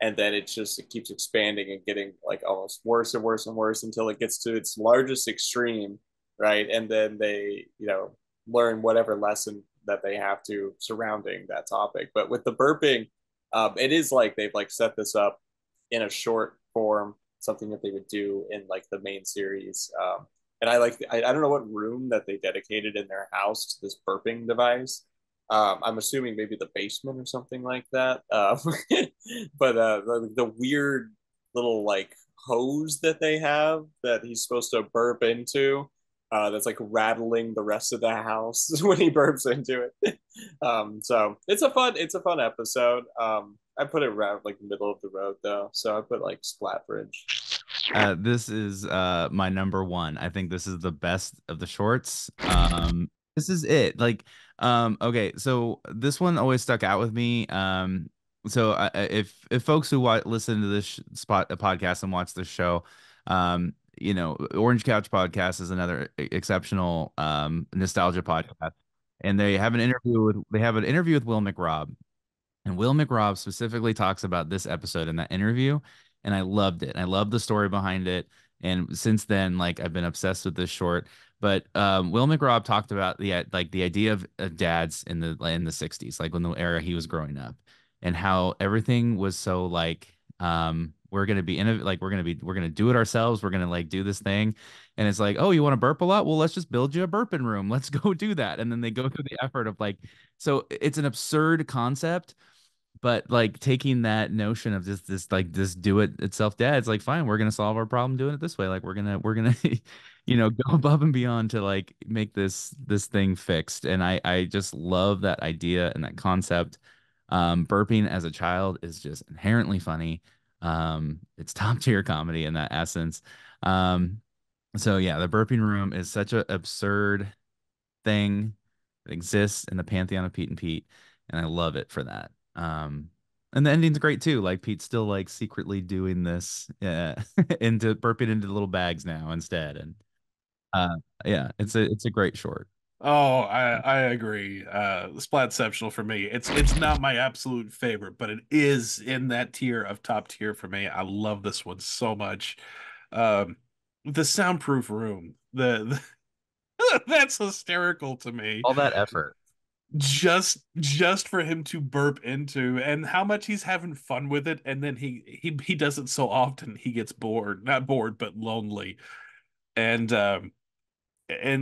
and then it keeps expanding and getting like almost worse and worse and worse until it gets to its largest extreme, right? And then they, learn whatever lesson that they have to surrounding that topic. But with the burping, it is like they've like set this up in a short form, something that they would do in like the main series. And I don't know what room that they dedicated in their house to this burping device. I'm assuming maybe the basement or something like that. But the weird little like hose that they have that he's supposed to burp into, that's like rattling the rest of the house when he burps into it. So it's a fun episode. I put it around like middle of the road though, so I put like Splat Bridge. This is my number one. I think this is the best of the shorts. This is it. Like, okay, so this one always stuck out with me. So if folks who listen to this podcast and watch this show, Orange Couch Podcast is another exceptional nostalgia podcast, and they have an interview with Will McRobb, and Will McRobb specifically talks about this episode in that interview, and I loved it. I loved the story behind it, and since then, like I've been obsessed with this short. But Will McRobb talked about the idea of dads in the 60s, like when the era he was growing up, and how everything was so like we're gonna be we're gonna do it ourselves. We're gonna like do this thing, and it's like, oh, you want to burp a lot? Well, let's just build you a burping room. Let's go do that. And then they go through the effort of like, so it's an absurd concept, but like taking that notion of this do it itself dad, it's like, fine, we're gonna solve our problem doing it this way. Like we're gonna go above and beyond to like make this thing fixed. And I just love that idea and that concept. Burping as a child is just inherently funny. It's top tier comedy in that essence. So yeah, the burping room is such an absurd thing that exists in the pantheon of Pete and Pete, and I love it for that. And the ending's great too. Like Pete's still like secretly doing this, into burping into little bags now instead. And yeah, it's a great short. Oh, I agree. Splatceptional for me. It's not my absolute favorite, but it is in that tier of top tier for me. I love this one so much. The soundproof room. The that's hysterical to me. All that effort. Just for him to burp into, and how much he's having fun with it, and then he does it so often he gets bored. Not bored, but lonely. And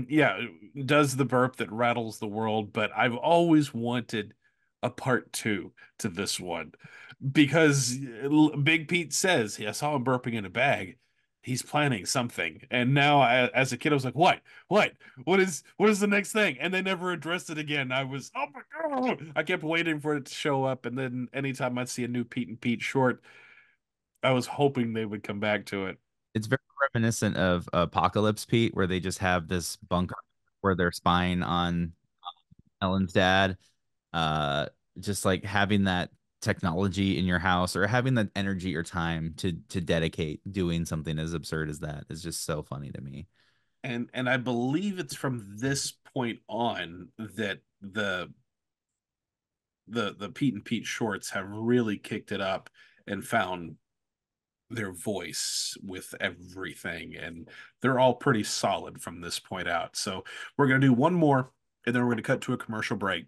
yeah, does the burp that rattles the world. But I've always wanted a part 2 to this one, because Big Pete says, I saw him burping in a bag. He's planning something. And now as a kid, I was like, what is the next thing? And they never addressed it again. I was, oh my God, I kept waiting for it to show up. And then anytime I'd see a new Pete and Pete short, I was hoping they would come back to it. It's very reminiscent of Apocalypse Pete, where they just have this bunker where they're spying on Ellen's dad. Just like having that technology in your house, or having that energy or time to dedicate doing something as absurd as that, is just so funny to me. And I believe it's from this point on that the Pete and Pete shorts have really kicked it up and found their voice with everything, and they're all pretty solid from this point out. So we're going to do one more, and then we're going to cut to a commercial break.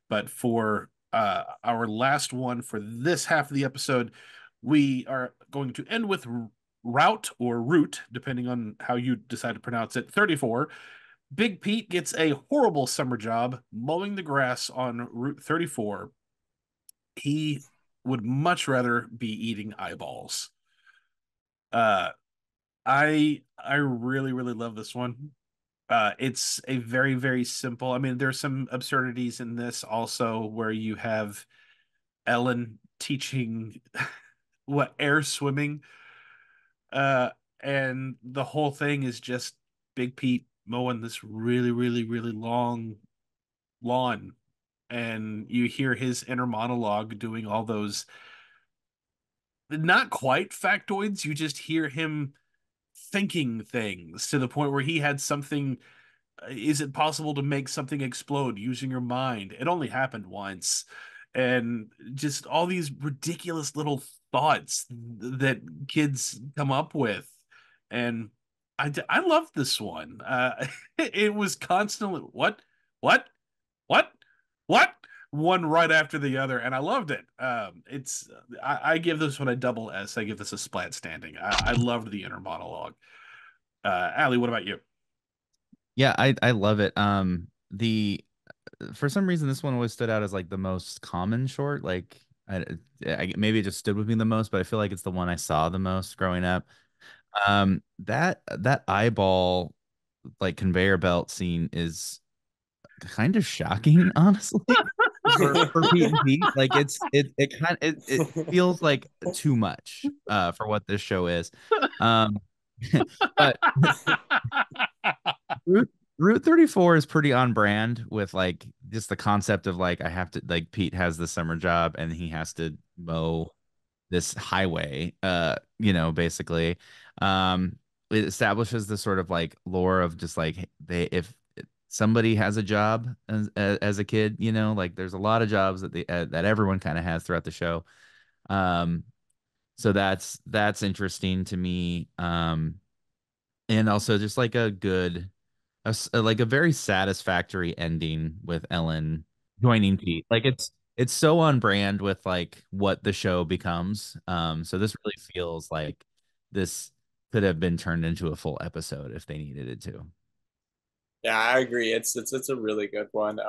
But for our last one for this half of the episode, we are going to end with Route or Route, depending on how you decide to pronounce it, 34, Big Pete gets a horrible summer job mowing the grass on Route 34. He would much rather be eating eyeballs. I really, really love this one. It's a very, very simple. I mean, there's some absurdities in this also where you have Ellen teaching air swimming. And the whole thing is just Big Pete mowing this really, really, really long lawn. And you hear his inner monologue doing all those not quite factoids. You just hear him thinking things to the point where he had something. Is it possible to make something explode using your mind? It only happened once. And just all these ridiculous little thoughts that kids come up with. And I love this one. It was constantly, what? One right after the other, and I loved it. I give this one a double S. I give this a splat standing. I loved the inner monologue. Allie, what about you? Yeah, I love it. For some reason this one always stood out as like the most common short. Like maybe it just stood with me the most, but I feel like it's the one I saw the most growing up. That eyeball like conveyor belt scene is kind of shocking, honestly. for Pete and Pete. Like it feels like too much for what this show is. But Route 34 is pretty on brand with like just the concept of like I have to like Pete has the summer job and he has to mow this highway, basically. It establishes the sort of like lore of just like if somebody has a job as a kid, like there's a lot of jobs that that everyone kind of has throughout the show. So that's interesting to me. And also just like a good, like a very satisfactory ending with Ellen joining Pete. Like it's so on brand with like what the show becomes. So this really feels like this could have been turned into a full episode if they needed it to. Yeah, I agree. It's a really good one.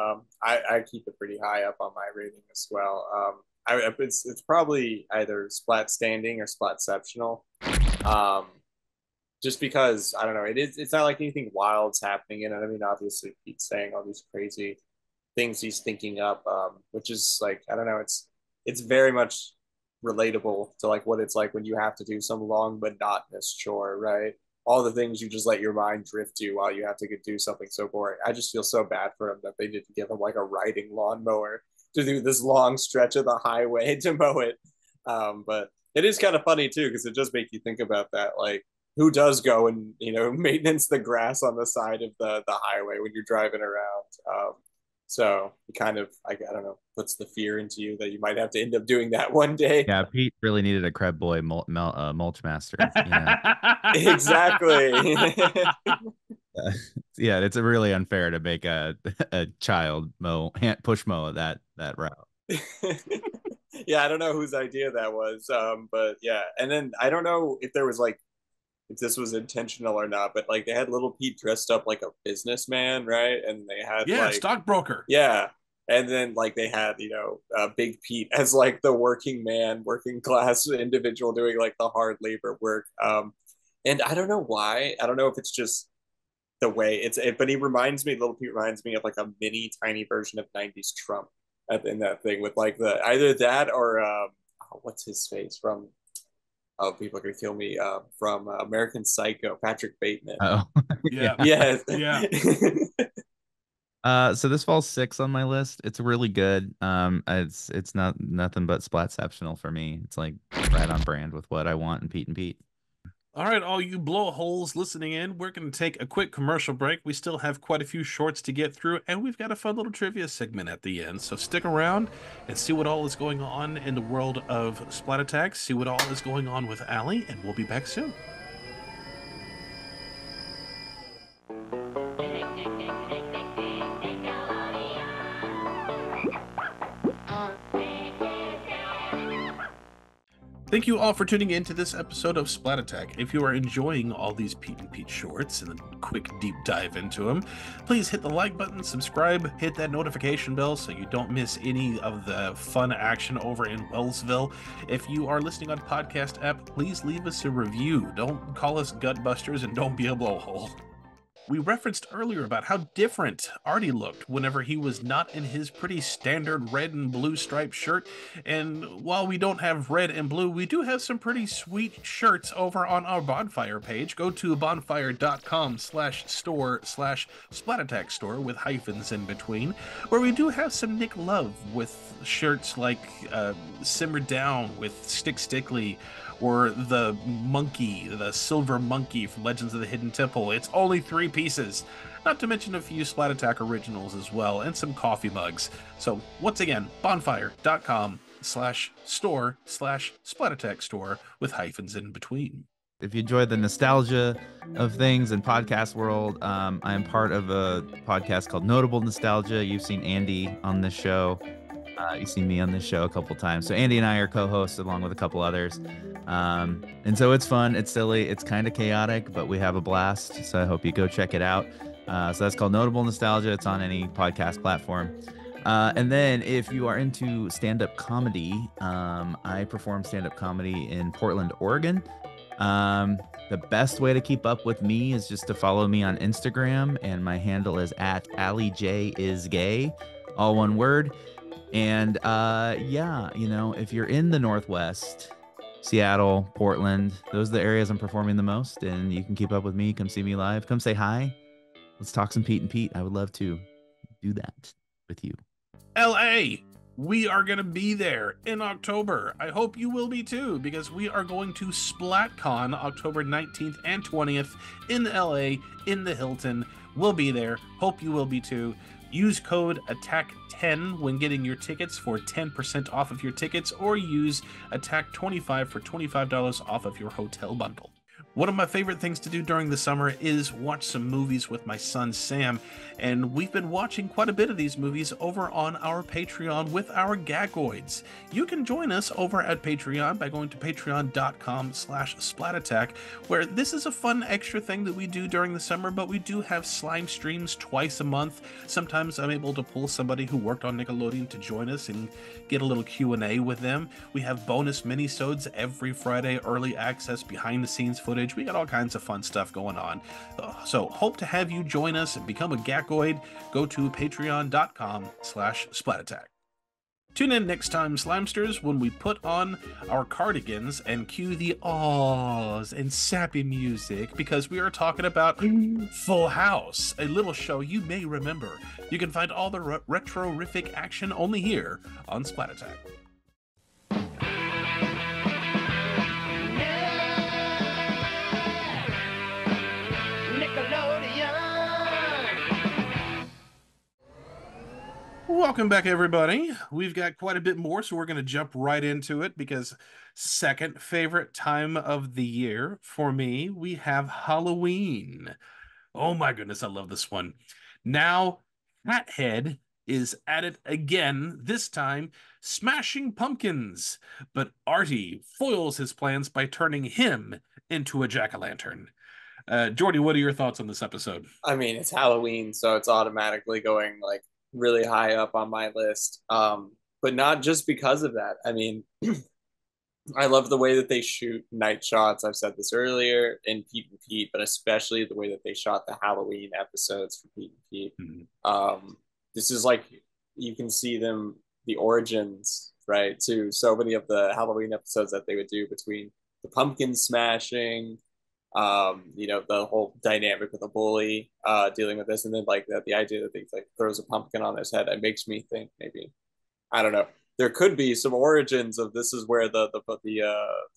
I keep it pretty high up on my rating as well. It's probably either splat standing or splatceptional. Just because I don't know, it's not like anything wild's happening in it. I mean, obviously Pete's saying all these crazy things he's thinking up, which is like I don't know, it's very much relatable to like what it's like when you have to do some long monotonous chore, right? All the things you just let your mind drift to while you have to do something so boring. I just feel so bad for him that they didn't give him like a riding lawnmower to do this long stretch of the highway to mow it. But it is kind of funny too because it just makes you think about that, like who does go and maintenance the grass on the side of the highway when you're driving around. So it kind of I don't know, puts the fear into you that you might have to end up doing that one day. Yeah, Pete really needed a Crab Boy mulch master. Exactly. Yeah, it's really unfair to make a child push mow that route. Yeah, I don't know whose idea that was, but yeah. And then I don't know if there was like if this was intentional or not, but like they had little Pete dressed up like a businessman, right? And they had like stockbroker. Yeah. And then like they had, Big Pete as like the working class individual doing like the hard labor work. And I don't know why. I don't know if it's just the way but little Pete reminds me of like a mini tiny version of 90s Trump in that thing with like either that or what's his face from people are gonna kill me from American Psycho, Patrick Bateman. Oh, yeah. Yeah. So this falls 6 on my list. It's really good. It's not nothing but splatceptional for me. It's like right on brand with what I want in Pete and Pete. All right, all you blowholes listening in, we're going to take a quick commercial break. We still have quite a few shorts to get through, and we've got a fun little trivia segment at the end. So stick around and see what all is going on in the world of Splat Attack, see what all is going on with Allie, and we'll be back soon. Thank you all for tuning in to this episode of Splat Attack. If you are enjoying all these Pete and Pete shorts and a quick deep dive into them, please hit the like button, subscribe, hit that notification bell so you don't miss any of the fun action over in Wellsville. If you are listening on podcast app, please leave us a review. Don't call us gutbusters and don't be a blowhole. We referenced earlier about how different Artie looked whenever he was not in his pretty standard red and blue striped shirt. And while we don't have red and blue, we do have some pretty sweet shirts over on our Bonfire page. Go to bonfire.com/store/Splat Attack store with hyphens in between, where we do have some Nick Love with shirts like Simmer Down with Stick Stickly, or the monkey, the silver monkey from Legends of the Hidden Temple. It's only 3 pieces, not to mention a few Splat Attack originals as well, and some coffee mugs. So once again, bonfire.com/store/Splat Attack store with hyphens in between. If you enjoy the nostalgia of things in podcast world, I'm part of a podcast called Notable Nostalgia. You've seen Andy on this show. You've seen me on this show a couple times. So Andy and I are co-hosts along with a couple others. And so it's fun, it's silly, it's kind of chaotic, but we have a blast. So I hope you go check it out. So that's called Notable Nostalgia. It's on any podcast platform. And then if you are into stand-up comedy, I perform stand-up comedy in Portland, Oregon. The best way to keep up with me is just to follow me on Instagram, and my handle is @AllieJisGay, all one word. And yeah, you know, if you're in the Northwest, Seattle, Portland, those are the areas I'm performing the most, and you can keep up with me. Come see me live. Come say hi. Let's talk some Pete and Pete. I would love to do that with you. LA, we are going to be there in October. I hope you will be too, because we are going to SplatCon October 19th and 20th in LA, in the Hilton. We'll be there. Hope you will be too. Use code ATTACK10 when getting your tickets for 10% off of your tickets, or use ATTACK25 for $25 off of your hotel bundle. One of my favorite things to do during the summer is watch some movies with my son Sam, and we've been watching quite a bit of these movies over on our Patreon with our Gagoids. You can join us over at Patreon by going to patreon.com/SplatAttack, where this is a fun extra thing that we do during the summer, but we do have slime streams twice a month. Sometimes I'm able to pull somebody who worked on Nickelodeon to join us and get a little Q&A with them. We have bonus minisodes every Friday, early access, behind the scenes footage. We got all kinds of fun stuff going on. So hope to have you join us and become a Gagoid. Go to patreon.com/SplatAttack. Tune in next time, Slimesters, when we put on our cardigans and cue the awes and sappy music, because we are talking about Full House, a little show you may remember. You can find all the retro-rific action only here on Splat Attack. Welcome back, everybody. We've got quite a bit more, so we're going to jump right into it, because second favorite time of the year for me, we have Halloween. Oh my goodness, I love this one. Now, Hathead is at it again, this time smashing pumpkins, but Artie foils his plans by turning him into a jack-o'-lantern. Jorde, what are your thoughts on this episode? I mean, it's Halloween, so it's automatically going like really high up on my list, but not just because of that. I mean, I love the way that they shoot night shots. I've said this earlier in Pete and Pete, but especially the way that they shot the Halloween episodes for Pete and Pete. This is like, you can see them, the origins, right, to so many of the Halloween episodes that they would do, between the pumpkin smashing, you know, the whole dynamic with a bully dealing with this, and then like the idea that they like throws a pumpkin on his head. It makes me think maybe, I don't know, there could be some origins of this is where the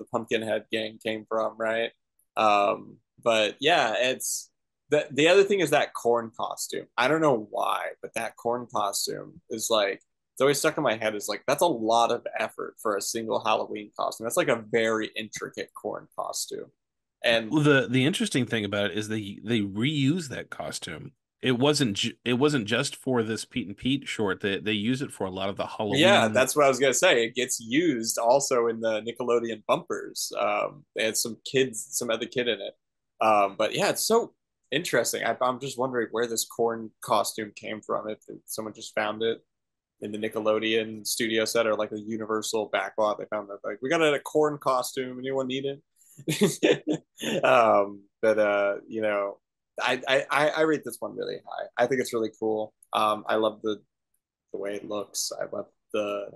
Pumpkinhead gang came from, right? But yeah, it's the other thing is that corn costume. I don't know why, but that corn costume is like, it's always stuck in my head. Is like, that's a lot of effort for a single Halloween costume. That's like a very intricate corn costume. And the interesting thing about it is they reuse that costume it wasn't just for this Pete and Pete short. They use it for a lot of the Halloween. Yeah, that's what I was gonna say. It gets used also in the Nickelodeon bumpers. They had some other kid in it. But yeah, it's so interesting. I'm just wondering where this corn costume came from. If someone just found it in the Nickelodeon studio set or like a Universal backlot, they found that like we got a corn costume. Anyone need it? I rate this one really high. I think it's really cool. I love the way it looks. I love the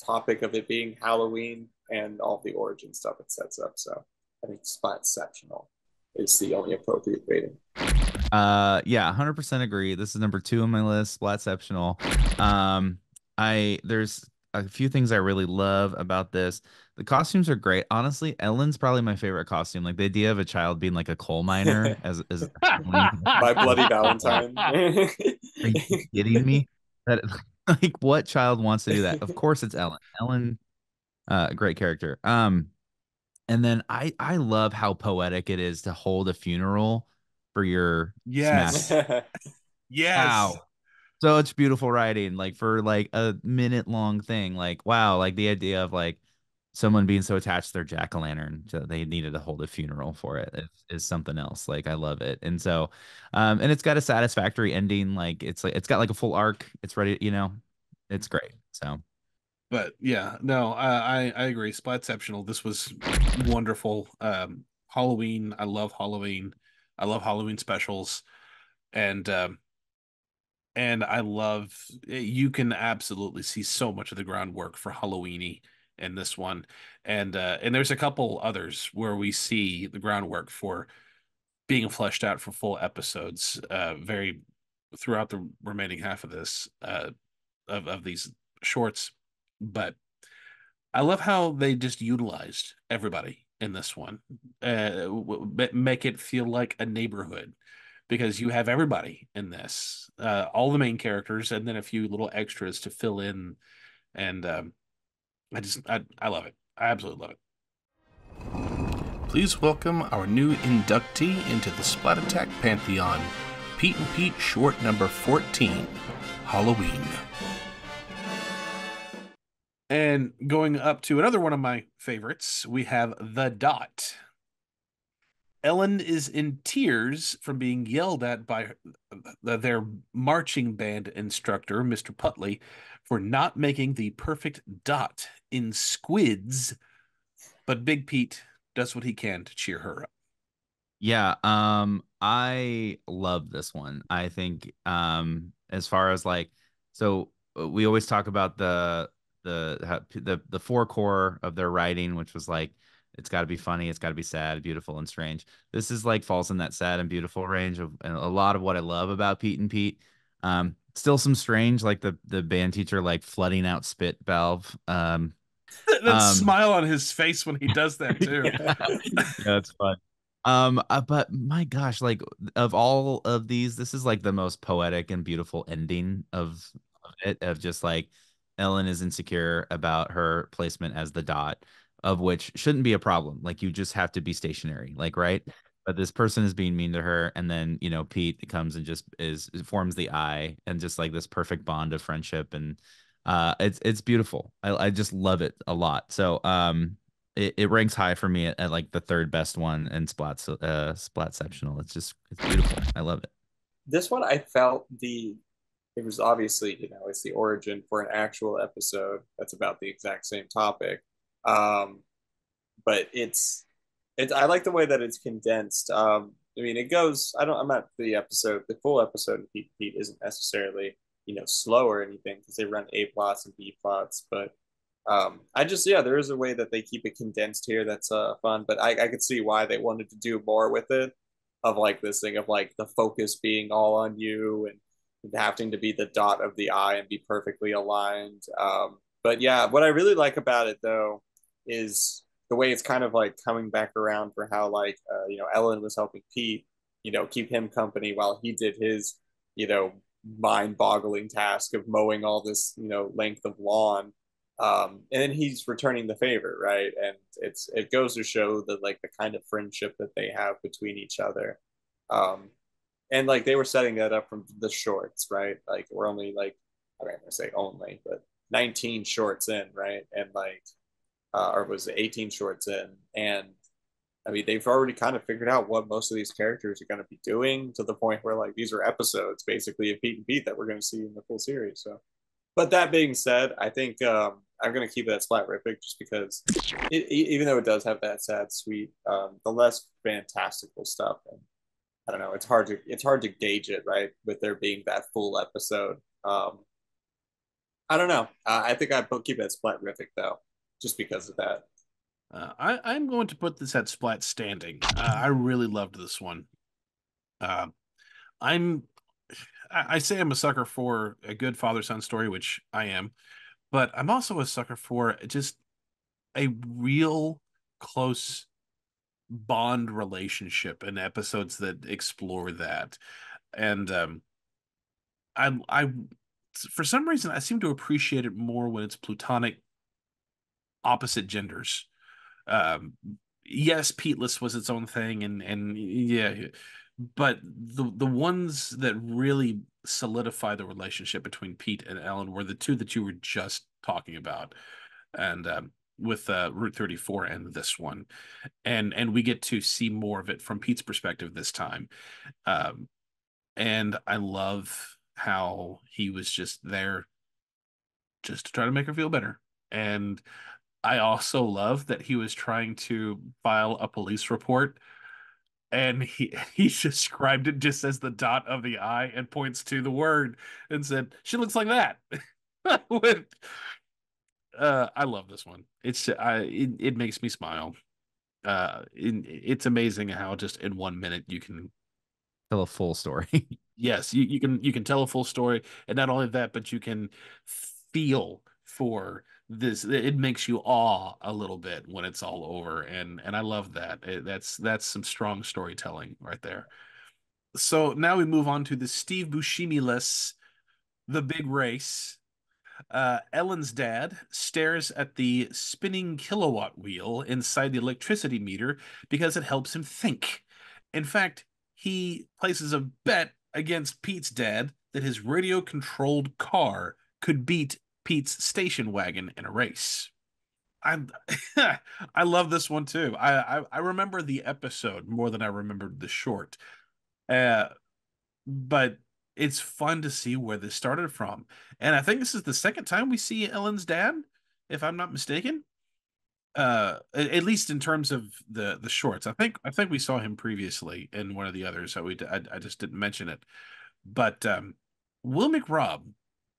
topic of it being Halloween and all the origin stuff it sets up. So I think Splatceptional is the only appropriate rating. Yeah, 100% agree. This is number 2 on my list, Splatceptional. There's a few things I really love about this. The costumes are great. Honestly, Ellen's probably my favorite costume. Like the idea of a child being like a coal miner as My Bloody Valentine. Are you kidding me? That like what child wants to do that? Of course it's Ellen. Ellen, great character. And then I love how poetic it is to hold a funeral for your yes. Yes. Wow. Such beautiful writing, like for like a minute long thing. Like, wow, like the idea of like someone being so attached to their jack-o'-lantern so they needed to hold a funeral for it is something else. Like I love it. And so and it's got a satisfactory ending. Like it's got like a full arc. It's ready, it's great. So but yeah, no, I agree. Splatceptional. This was wonderful. Halloween. I love Halloween. I love Halloween specials. And I love, you can absolutely see so much of the groundwork for Halloweeny in this one. And there's a couple others where we see the groundwork for being fleshed out for full episodes very throughout the remaining half of this of these shorts. But I love how they just utilized everybody in this one. Make it feel like a neighborhood. Because you have everybody in this, all the main characters, and then a few little extras to fill in. And I love it. I absolutely love it. Please welcome our new inductee into the Splat Attack Pantheon, Pete and Pete short number 14, Halloween. And going up to another one of my favorites, we have The Dot. Ellen is in tears from being yelled at by their marching band instructor, Mr. Putley, for not making the perfect dot in squids. But Big Pete does what he can to cheer her up. Yeah, I love this one. I think as far as like, so we always talk about the four core of their writing, which was like, it's got to be funny, it's got to be sad, beautiful, and strange. This is like falls in that sad and beautiful range of and a lot of what I love about Pete and Pete. Still some strange, like the band teacher like flooding out spit valve. That smile on his face when he does that too. Yeah, that's fun. But my gosh, like of all of these, this is like the most poetic and beautiful ending of it, of just like Ellen is insecure about her placement as the dot, of which shouldn't be a problem. Like you just have to be stationary, like, right? But this person is being mean to her, and then Pete comes and just forms the eye, and just like this perfect bond of friendship, and it's beautiful. I just love it a lot. So it ranks high for me at like the third best one in Splatceptional. It's beautiful. I love it. This one I felt it was obviously, it's the origin for an actual episode that's about the exact same topic. But it's I like the way that it's condensed. It goes, I'm not the full episode of Pete Pete isn't necessarily, slow or anything because they run A plots and B plots, but there is a way that they keep it condensed here that's fun, but I could see why they wanted to do more with it, of like this thing of like the focus being all on you and having to be the dot of the eye and be perfectly aligned. But yeah, what I really like about it though is the way it's kind of like coming back around for how like Ellen was helping Pete keep him company while he did his mind-boggling task of mowing all this length of lawn, and then he's returning the favor, right? And it goes to show that like the kind of friendship that they have between each other. And like they were setting that up from the shorts, right? Like we're only like, I'm not gonna say only, but 19 shorts in, right? And like, or was it 18 shorts in? And I mean, they've already kind of figured out what most of these characters are going to be doing, to the point where like these are episodes basically of Pete and Pete that we're going to see in the full series. So, but that being said, I think I'm going to keep it at Splatrific, just because even though it does have that sad, sweet, the less fantastical stuff, and I don't know, it's hard to gauge it, right, with there being that full episode. I don't know. I think I'd keep it at Splatrific though, just because of that. I'm going to put this at Splat Standing. I really loved this one. I say I'm a sucker for a good father-son story, which I am, but I'm also a sucker for just a real close bond relationship and episodes that explore that. And I for some reason I seem to appreciate it more when it's platonic opposite genders. Yes, Peteless was its own thing, and yeah, but the ones that really solidify the relationship between Pete and Ellen were the two that you were just talking about, and with Route 34 and this one, and we get to see more of it from Pete's perspective this time, and I love how he was just there just to try to make her feel better. And I also love that he was trying to file a police report, and he described it just as the dot of the I and points to the word and said, "She looks like that." With, I love this one. It makes me smile. It's amazing how just in 1 minute you can tell a full story. Yes, you can tell a full story, and not only that, but you can feel for this. It makes you awe a little bit when it's all over, and I love that. That's some strong storytelling right there. So now we move on to the Steve Buscemi-less The Big Race. Ellen's dad stares at the spinning kilowatt wheel inside the electricity meter because it helps him think. In fact, he places a bet against Pete's dad that his radio-controlled car could beat Pete's station wagon in a race. I I love this one too. I remember the episode more than I remembered the short. But it's fun to see where this started from. And I think this is the second time we see Ellen's dad, if I'm not mistaken. At least in terms of the shorts. I think we saw him previously in one of the others. So I just didn't mention it. But Will McRobb,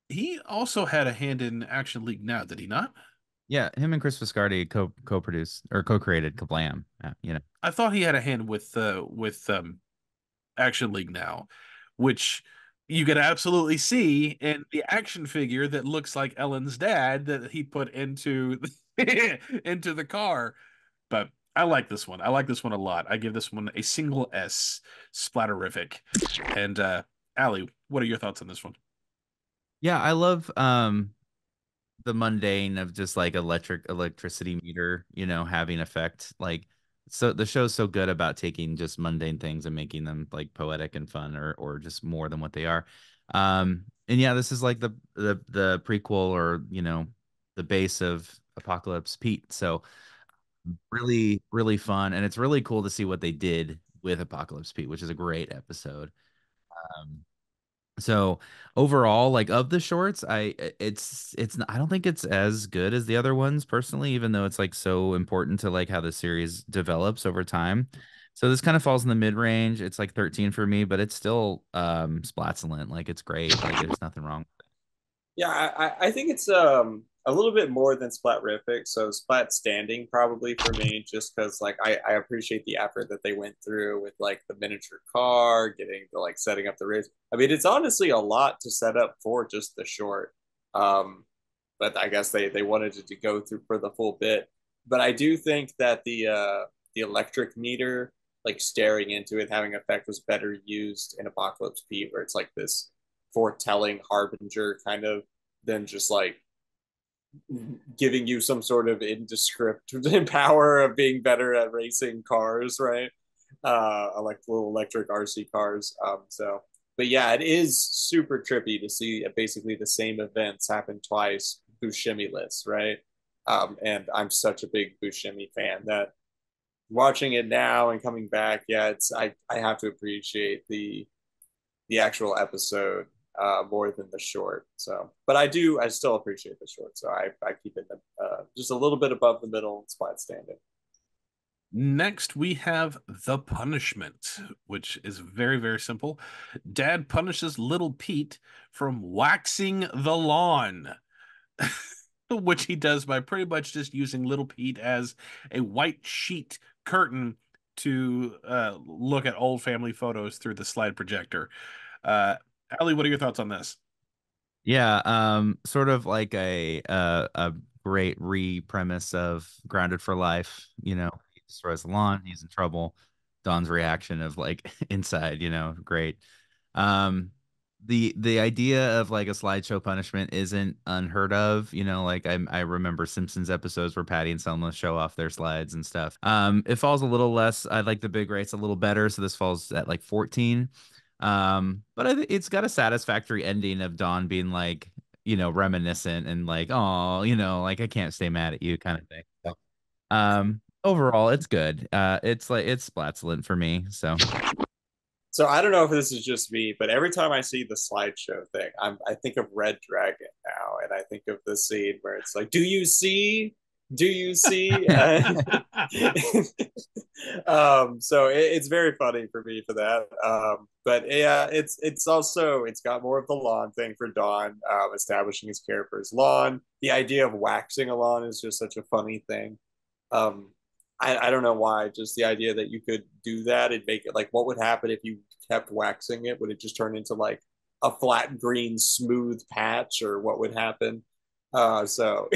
he also had a hand in Action League Now, did he not? Yeah, him and Chris Viscardi co-produced or co-created Kablam. I thought he had a hand with Action League Now, which you could absolutely see in the action figure that looks like Ellen's dad that he put into into the car. But I like this one. I like this one a lot. I give this one a single S, splatterific. And Allie, what are your thoughts on this one? Yeah, I love the mundane of just like electricity meter, having effect. Like, so the show's so good about taking just mundane things and making them like poetic and fun, or just more than what they are. And yeah, this is like the prequel, or the base of Apocalypse Pete. So really, really fun, and it's really cool to see what they did with Apocalypse Pete, which is a great episode. So overall, like, of the shorts, I don't think it's as good as the other ones personally, even though it's like so important to like how the series develops over time. So this kind of falls in the mid range. It's like 13 for me, but it's still splatulent. Like, it's great. Like, there's nothing wrong with it. Yeah, I think it's a little bit more than Splatrific. So Splat Standing probably for me, just because like I appreciate the effort that they went through with like the miniature car, getting the like setting up the race. I mean, it's honestly a lot to set up for just the short. But I guess they wanted to go through for the full bit. But I do think that the electric meter, like staring into it, having effect, was better used in Apocalypse Pete, where it's like this foretelling harbinger kind of, than just like giving you some sort of indescript power of being better at racing cars, right? like little electric RC cars. But yeah, it is super trippy to see basically the same events happen twice, Buscemi-less, right? And I'm such a big Buscemi fan that watching it now and coming back, yeah, I have to appreciate the actual episode more than the short. So, but I still appreciate the short. So I keep it just a little bit above the middle spot standing. Next, we have The Punishment, which is very, very simple. Dad punishes little Pete from waxing the lawn, which he does by pretty much just using little Pete as a white sheet curtain to look at old family photos through the slide projector. Allie, what are your thoughts on this? Yeah, sort of like a great re-premise of Grounded for Life. You know, he destroys the lawn, he's in trouble. Don's reaction of like inside, you know, great. The idea of like a slideshow punishment isn't unheard of. You know, like I remember Simpsons episodes where Patty and Selma show off their slides and stuff. It falls a little less. I like the big rates a little better, so this falls at like 14. But it's got a satisfactory ending of Dawn being like, you know, reminiscent and like, oh, you know, like I can't stay mad at you kind of thing. So, overall, it's good. It's Splatslint for me. So I don't know if this is just me, but every time I see the slideshow thing, I think of Red Dragon now, and I think of the scene where it's like, "Do you see? Do you see?" So it's very funny for me for that. But yeah, it's got more of the lawn thing for Dawn, establishing his care for his lawn. The idea of waxing a lawn is just such a funny thing. I don't know why, just the idea that you could do that and make it like, what would happen if you kept waxing it? Would it just turn into like a flat green smooth patch, or what would happen? So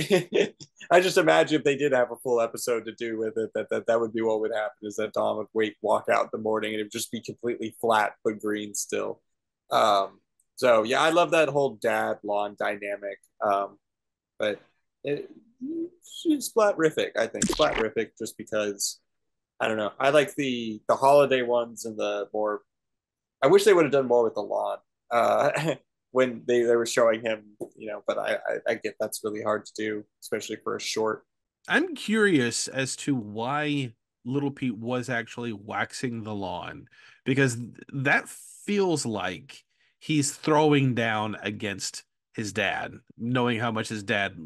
I just imagine if they did have a full episode to do with it, that would be what would happen, is that Dom would walk out in the morning and it would just be completely flat but green still. So yeah, I love that whole dad lawn dynamic. But Splatrific, I think. Splatrific, just because I don't know. I like the holiday ones and the more. I wish they would have done more with the lawn when they were showing him, you know. But I get that's really hard to do, especially for a short. I'm curious as to why Little Pete was actually waxing the lawn, because that feels like he's throwing down against his dad, knowing how much his dad.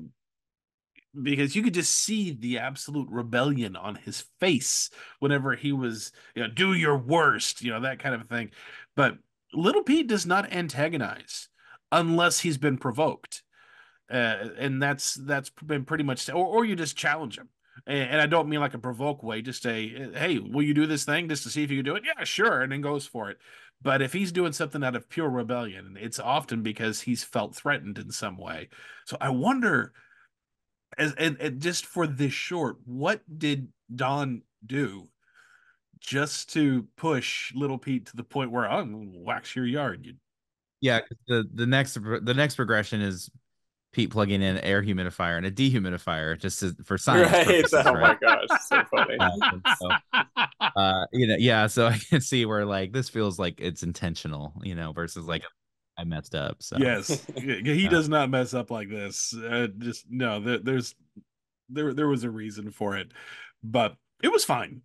Because you could just see the absolute rebellion on his face whenever he was, you know, do your worst, you know, that kind of thing. But Little Pete does not antagonize unless he's been provoked. And that's been pretty much, or you just challenge him. And I don't mean like a provoke way, just say, hey, will you do this thing just to see if you can do it? Yeah, sure. And then goes for it. But if he's doing something out of pure rebellion, it's often because he's felt threatened in some way. So I wonder, and just for this short, what did Don do just to push Little Pete to the point where I'm gonna wax your yard? Yeah, the next progression is Pete plugging in an air humidifier and a dehumidifier just for science purposes, Oh my gosh, so funny. You know, yeah, so I can see where like this feels like it's intentional, you know, versus like I messed up. So yes, he does not mess up like this. Just no, there was a reason for it, but it was fine.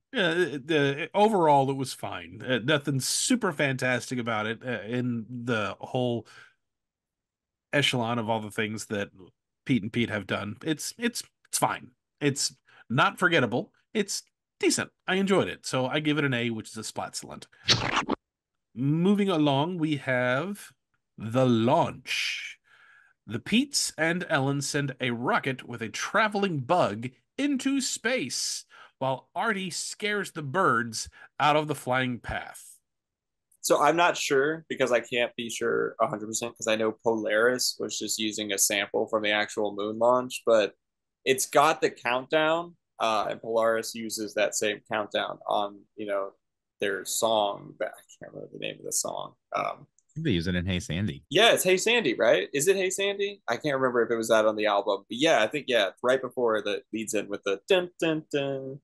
Overall, it was fine. Nothing super fantastic about it in the whole echelon of all the things that Pete and Pete have done. It's fine. It's not forgettable. It's decent. I enjoyed it, so I give it an A, which is a Splatslint. Moving along, we have The Launch. The Petes and Ellen send a rocket with a traveling bug into space, while Artie scares the birds out of the flying path. So I'm not sure, because I can't be sure 100% because I know Polaris was just using a sample from the actual moon launch, but it's got the countdown, and Polaris uses that same countdown on, you know, their song. I can't remember the name of the song. They use it in Hey Sandy. Yeah, it's Hey Sandy, right? Is it Hey Sandy? I can't remember if it was that on the album, but yeah, I think right before that leads in with the dun dun dun.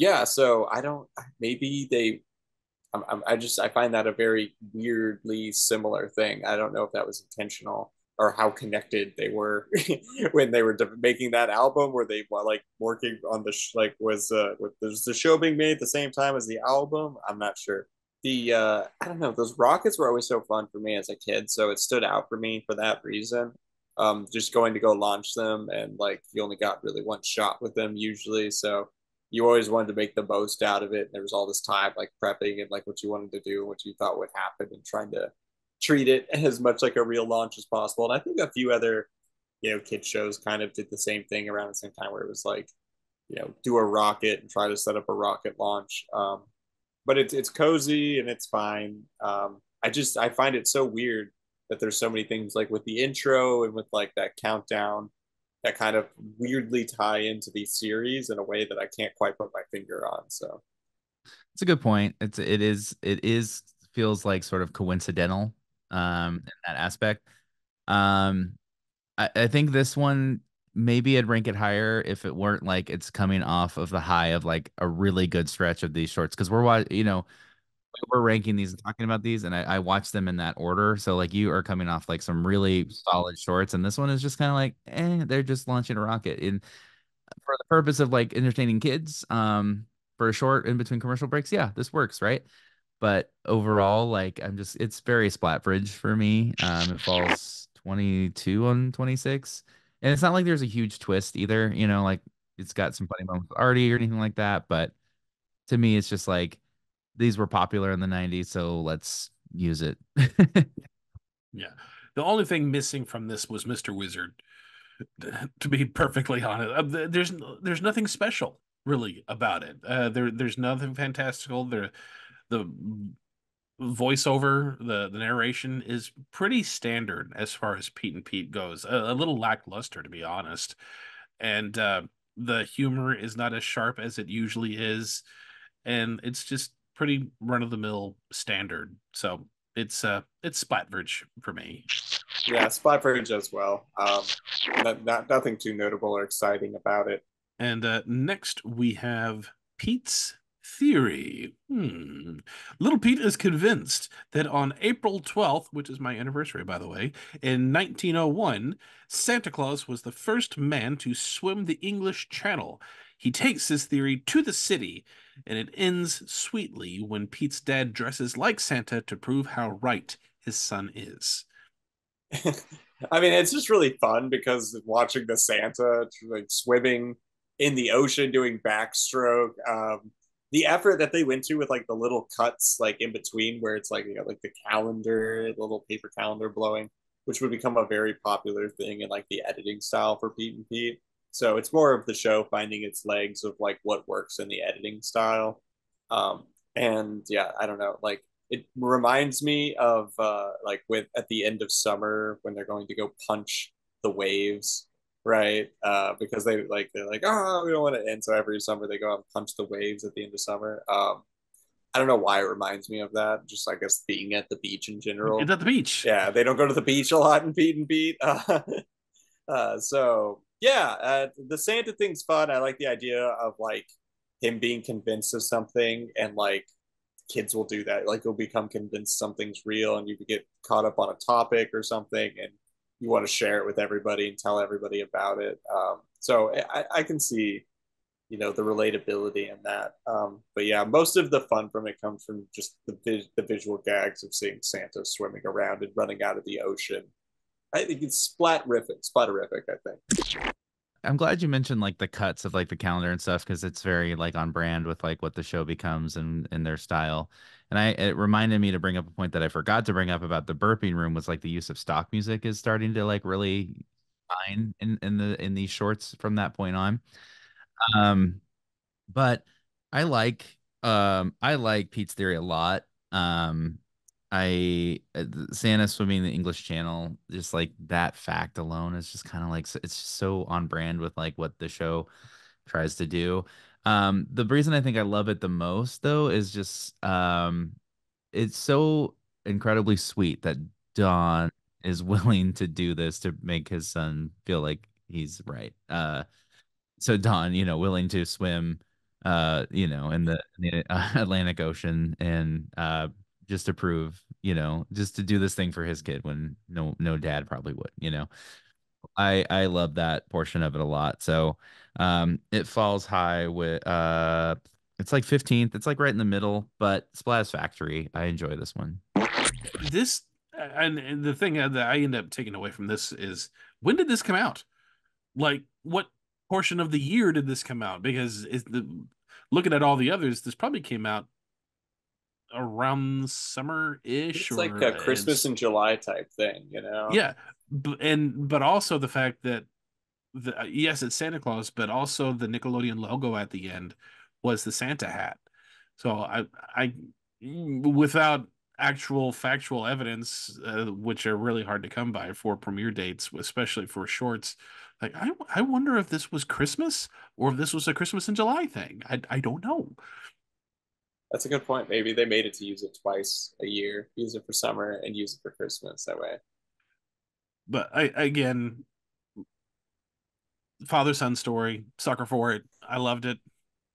Yeah, so I don't. Maybe they. I find that a very weirdly similar thing. I don't know if that was intentional or how connected they were when they were making that album. Were they like working on the like was the show being made at the same time as the album? I'm not sure. The I don't know. Those rockets were always so fun for me as a kid, so it stood out for me for that reason. Just going to go launch them, and like you only got really one shot with them usually, so you always wanted to make the most out of it. And there was all this time like prepping and like what you wanted to do, what you thought would happen, and trying to treat it as much like a real launch as possible. And I think a few other, kid shows kind of did the same thing around the same time where it was like, do a rocket and try to set up a rocket launch. But it's cozy and it's fine. I find it so weird that there's so many things like with the intro and with like that countdown that kind of weirdly tie into these series in a way that I can't quite put my finger on. So it's a good point. It is feels like sort of coincidental in that aspect. I think this one maybe I'd rank it higher if it weren't like it's coming off of the high of like a really good stretch of these shorts, because we're ranking these and talking about these, and I watched them in that order. So like you are coming off like some really solid shorts, and this one is just kind of like, they're just launching a rocket. And for the purpose of like entertaining kids, for a short in between commercial breaks, yeah, this works, right? But overall, like it's very Splatbridge for me. It falls 22 on 26. And it's not like there's a huge twist either, like it's got some funny moments with Artie or anything like that. But to me, it's just like these were popular in the 90s, so let's use it. Yeah. The only thing missing from this was Mr. Wizard, to be perfectly honest. There's nothing special really about it. There's nothing fantastical. The voiceover, the narration is pretty standard as far as Pete and Pete goes. A little lackluster, to be honest. And the humor is not as sharp as it usually is. And it's just pretty run-of-the-mill standard. So it's Splatbridge for me. Yeah, Splatbridge as well. Nothing too notable or exciting about it. And next we have Pete's Theory. Little Pete is convinced that on April 12th, which is my anniversary, by the way, in 1901, Santa Claus was the first man to swim the English Channel. He takes his theory to the city, and it ends sweetly when Pete's dad dresses like Santa to prove how right his son is. I mean, it's just really fun because watching the Santa like swimming in the ocean doing backstroke, the effort that they went to with like the little cuts like in between where it's like like the calendar, the little paper calendar blowing, which would become a very popular thing in like the editing style for Pete and Pete. So it's more of the show finding its legs of like what works in the editing style. And yeah, I don't know, like it reminds me of like with at the end of summer when they're going to go punch the waves, right? Because they're like, oh, we don't want to end. So every summer they go out and punch the waves at the end of summer. I don't know why it reminds me of that. Just I guess being at the beach in general. It's at the beach. Yeah, they don't go to the beach a lot in Pete and Pete. So yeah, the Santa thing's fun. I like the idea of like him being convinced of something, and like kids will do that. Like you'll become convinced something's real, and you get caught up on a topic or something, and you want to share it with everybody and tell everybody about it. So I can see, the relatability in that. But yeah, most of the fun from it comes from just the visual gags of seeing Santa swimming around and running out of the ocean. I think it's splaterific, I think. I'm glad you mentioned like the cuts of like the calendar and stuff, because it's very like on brand with like what the show becomes and their style. And it reminded me to bring up a point that I forgot to bring up about the Burping Room, was like the use of stock music is starting to like really shine in these shorts from that point on. But I like Pete's Theory a lot. Santa swimming the English Channel, just like that fact alone is just kind of like, it's just so on brand with like what the show tries to do. The reason I think I love it the most though is just it's so incredibly sweet that Don is willing to do this to make his son feel like he's right. So Don, willing to swim in the Atlantic Ocean, and just to prove, just to do this thing for his kid when no dad probably would. I love that portion of it a lot. So it falls high with it's like 15th. It's like right in the middle, but Splat's Factory. I enjoy this one. This and the thing that I end up taking away from this is, when did this come out? Like, what portion of the year did this come out? Because looking at all the others, this probably came out around summer-ish. It's like a Christmas in July type thing, Yeah, but also the fact that yes, it's Santa Claus, but also the Nickelodeon logo at the end was the Santa hat. So I without actual factual evidence, which are really hard to come by for premiere dates, especially for shorts. Like, I wonder if this was Christmas or if this was a Christmas in July thing. I don't know. That's a good point. Maybe they made it to use it twice a year. Use it for summer and use it for Christmas that way. But again, father-son story, sucker for it. I loved it.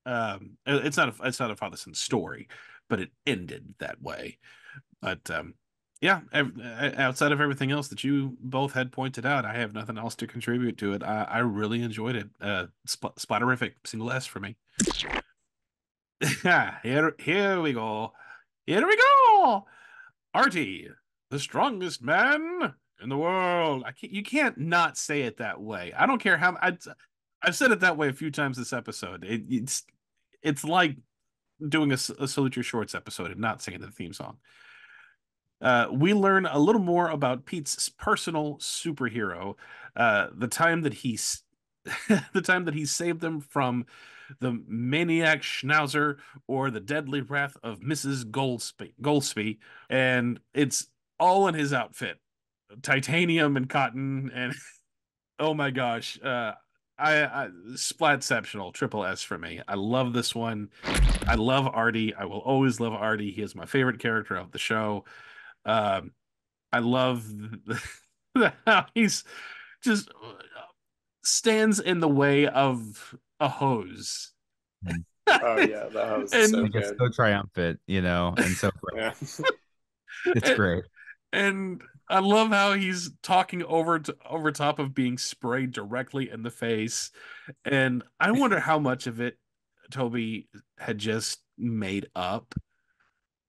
It's not a father-son story, but it ended that way. But yeah, outside of everything else that you both had pointed out, I have nothing else to contribute to it. I really enjoyed it. Splatterific, single S for me. Here we go. Here we go. Artie, the strongest man in the world. You can't not say it that way. I don't care how I've said it that way a few times this episode. It's like doing a Salute Your Shorts episode and not singing the theme song. We learn a little more about Pete's personal superhero, the time that he saved them from the maniac Schnauzer or the deadly wrath of Mrs. Goldsby, and it's all in his outfit, titanium and cotton, and oh my gosh, Splatceptional, triple S for me. I love this one. I love Artie. I will always love Artie. He is my favorite character of the show. I love how he's just stands in the way of a hose. Oh yeah, the hose is so good. It's so triumphant, and so great. It's great. And I love how he's talking over top of being sprayed directly in the face. And I wonder how much of it Toby had just made up.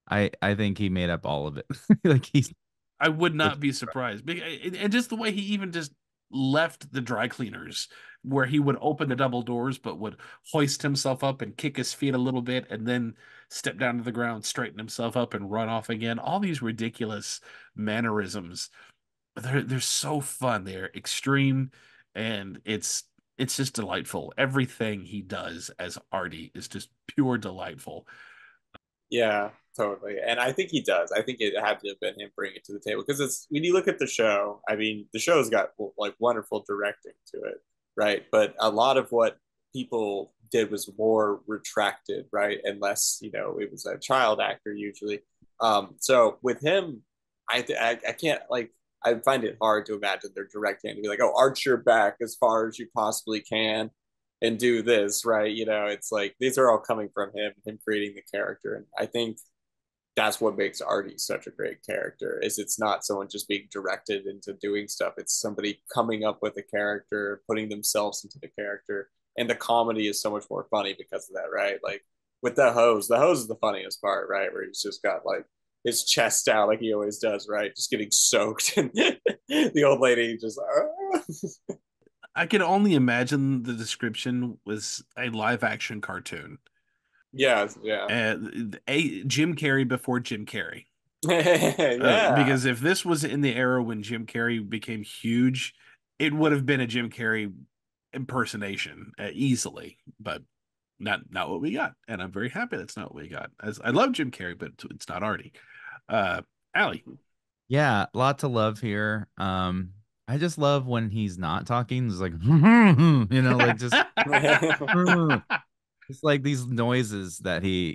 I think he made up all of it. I would not be surprised. And just the way he even just left the dry cleaners, where he would open the double doors but would hoist himself up and kick his feet a little bit and then step down to the ground, straighten himself up and run off again. All these ridiculous mannerisms, they're so fun. They're extreme, and it's just delightful. Everything he does as Artie is just pure delightful. Yeah, totally. And I think he does. I think it had to have been him bringing it to the table, because it's, when you look at the show, I mean, the show's got like wonderful directing to it, right? But a lot of what people did was more retracted, right? And less, it was a child actor usually. So with him, I can't, like, I find it hard to imagine they're directing to be like, oh, arch your back as far as you possibly can and do this, right? It's like these are all coming from him creating the character. And I think that's what makes Artie such a great character, is it's not someone just being directed into doing stuff. It's somebody coming up with a character, putting themselves into the character. And the comedy is so much more funny because of that, right? Like with the hose is the funniest part, right? Where he's just got like his chest out like he always does, right? Just getting soaked. And the old lady just... I can only imagine the description was a live action cartoon. Yeah. Jim Carrey before Jim Carrey. Yeah. Because if this was in the era when Jim Carrey became huge, it would have been a Jim Carrey impersonation easily, but not what we got. And I'm very happy that's not what we got. As I love Jim Carrey, but it's not Artie. Allie. Yeah, a lot to love here. I just love when he's not talking. It's like, like just, it's like these noises that he,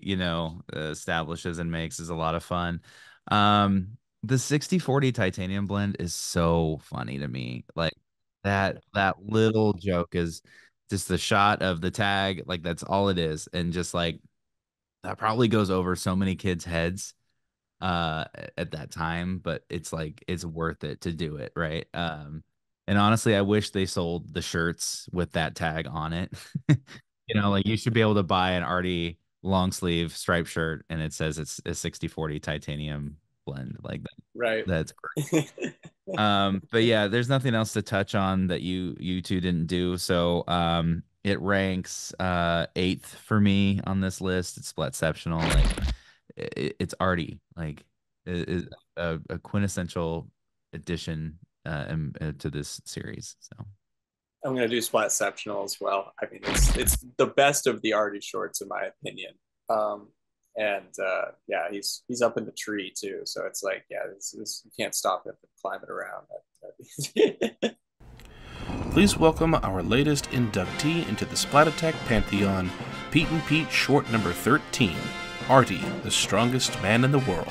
establishes and makes is a lot of fun. The 60/40 titanium blend is so funny to me. Like that little joke is just the shot of the tag, like that's all it is. And just like that probably goes over so many kids' heads at that time, but it's like it's worth it to do it, right? And honestly, I wish they sold the shirts with that tag on it. Like you should be able to buy an Artie long sleeve striped shirt and it says it's a 60-40 titanium blend like that. Right. That's great. But yeah, there's nothing else to touch on that you two didn't do. So it ranks 8th for me on this list. It's Splatceptional. Like it's Artie. Like it a quintessential addition to this series. So I'm gonna do Splatceptional as well. I mean, it's the best of the Artie shorts in my opinion. Yeah, he's up in the tree too. So it's like, yeah, this you can't stop him from climbing around. Please welcome our latest inductee into the Splat Attack Pantheon, Pete and Pete short number 13, Artie, the strongest man in the world.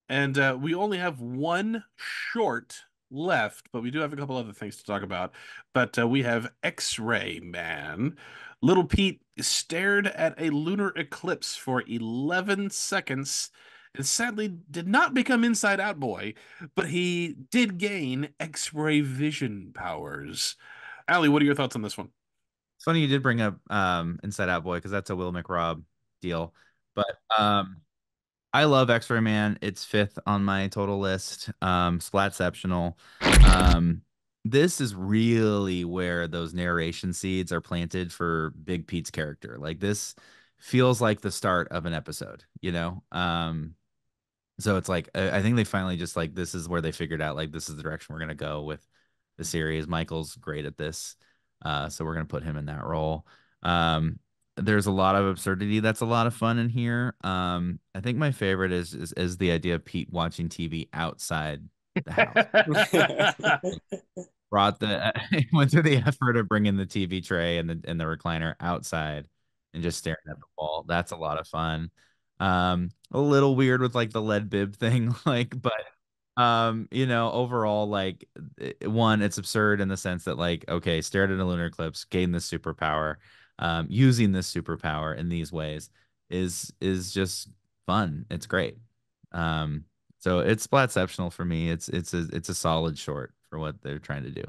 And we only have one short left, but we do have a couple other things to talk about. But we have X-Ray Man. Little Pete stared at a lunar eclipse for 11 seconds and sadly did not become Inside Out Boy, but he did gain X-ray vision powers. Allie, what are your thoughts on this one? It's funny you did bring up Inside Out Boy because that's a Will McRobb deal. But I love X-Ray Man. It's 5th on my total list. Splatceptional. This is really where those narration seeds are planted for Big Pete's character. Like this feels like the start of an episode, So it's like I think they finally just like this is where they figured out like this is the direction we're gonna go with the series. Michael's great at this, so we're gonna put him in that role. There's a lot of absurdity that's a lot of fun in here. I think my favorite is the idea of Pete watching TV outside the house. Went through the effort of bringing the TV tray and the recliner outside and just staring at the wall. That's a lot of fun. A little weird with like the lead bib thing, but overall, like it's absurd in the sense that like, okay, stared at a lunar eclipse, gained this superpower. Using this superpower in these ways is just fun. It's great. So it's Splatceptional for me. It's a solid short for what they're trying to do.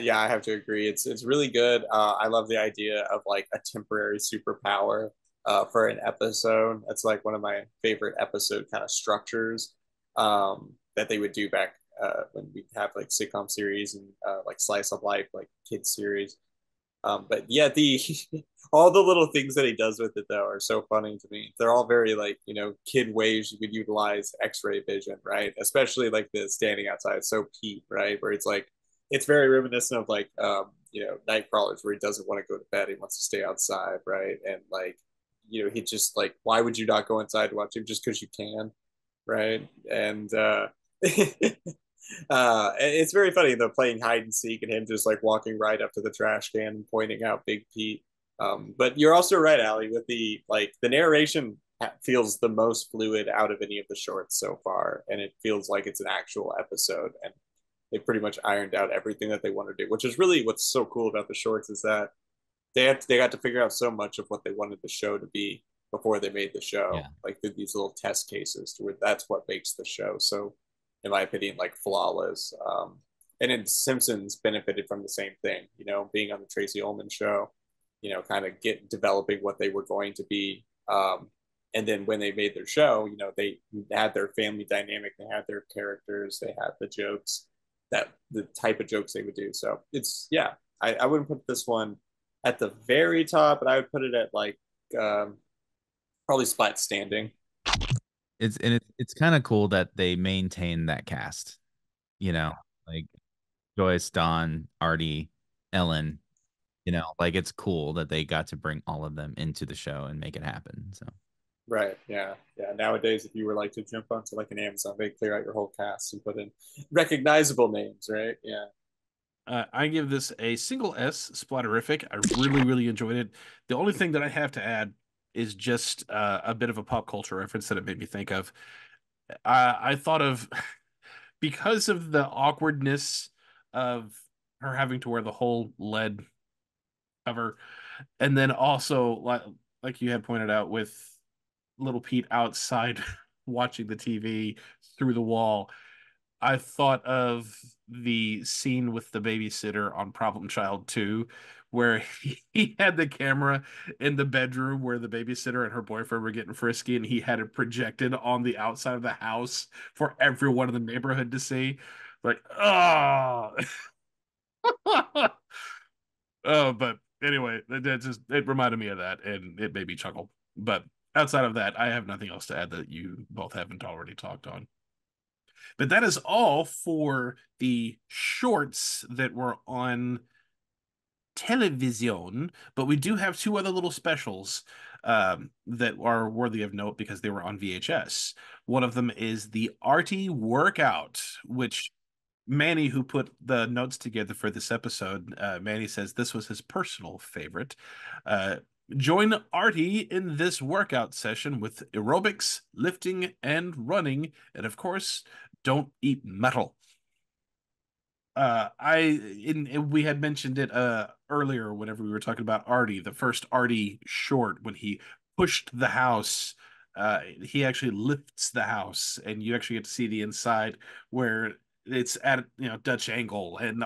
Yeah, I have to agree. It's really good. I love the idea of like a temporary superpower for an episode. That's like one of my favorite episode kind of structures that they would do back when we have like sitcom series and like slice of life, like kids series. But yeah, all the little things that he does with it though are so funny to me. They're all very like, kid ways you could utilize X-ray vision, right? Especially like the standing outside. So Pete, right? Where it's like, it's very reminiscent of like, Nightcrawlers where he doesn't want to go to bed. He wants to stay outside, right? And like, he just like, why would you not go inside to watch him just because you can, right? And it's very funny though, playing hide and seek and him just like walking right up to the trash can and pointing out Big Pete. But you're also right, Allie, with the narration feels the most fluid out of any of the shorts so far, and it feels like it's an actual episode, and they pretty much ironed out everything that they want to do, which is really what's so cool about the shorts is that they got to figure out so much of what they wanted the show to be before they made the show. Yeah. Like these little test cases to where that's what makes the show so, in my opinion, like flawless. And then Simpsons benefited from the same thing, being on the Tracy Ullman show, kind of developing what they were going to be. And then when they made their show, they had their family dynamic, they had their characters, they had the jokes, the type of jokes they would do. So it's, yeah, I wouldn't put this one at the very top, but I would put it at like probably Splat standing. It's kind of cool that they maintain that cast, like Joyce, Dawn, Artie, Ellen, like it's cool that they got to bring all of them into the show and make it happen. So right, yeah. Nowadays, if you were like to jump onto like an Amazon, they clear out your whole cast and put in recognizable names, right? Yeah. I give this a single S, Splatterific. I really, really enjoyed it. The only thing that I have to add is just a bit of a pop culture reference that it made me think of. I thought of, because of the awkwardness of her having to wear the whole lead cover, and then also like you had pointed out with little Pete outside watching the TV through the wall. I thought of the scene with the babysitter on Problem Child 2, where he had the camera in the bedroom where the babysitter and her boyfriend were getting frisky, and he had it projected on the outside of the house for everyone in the neighborhood to see. Like, oh, oh, but anyway, it reminded me of that, and it made me chuckle. But outside of that, I have nothing else to add that you both haven't already talked on. But that is all for the shorts that were on television. But we do have two other little specials that are worthy of note because they were on VHS. One of them is the Artie Workout, which Manny, who put the notes together for this episode, Manny says this was his personal favorite. Join Artie in this workout session with aerobics, lifting, and running, and of course, don't eat metal. We had mentioned it earlier whenever we were talking about Artie, the first Artie short, when he pushed the house. He actually lifts the house, and you actually get to see the inside where it's at Dutch angle, and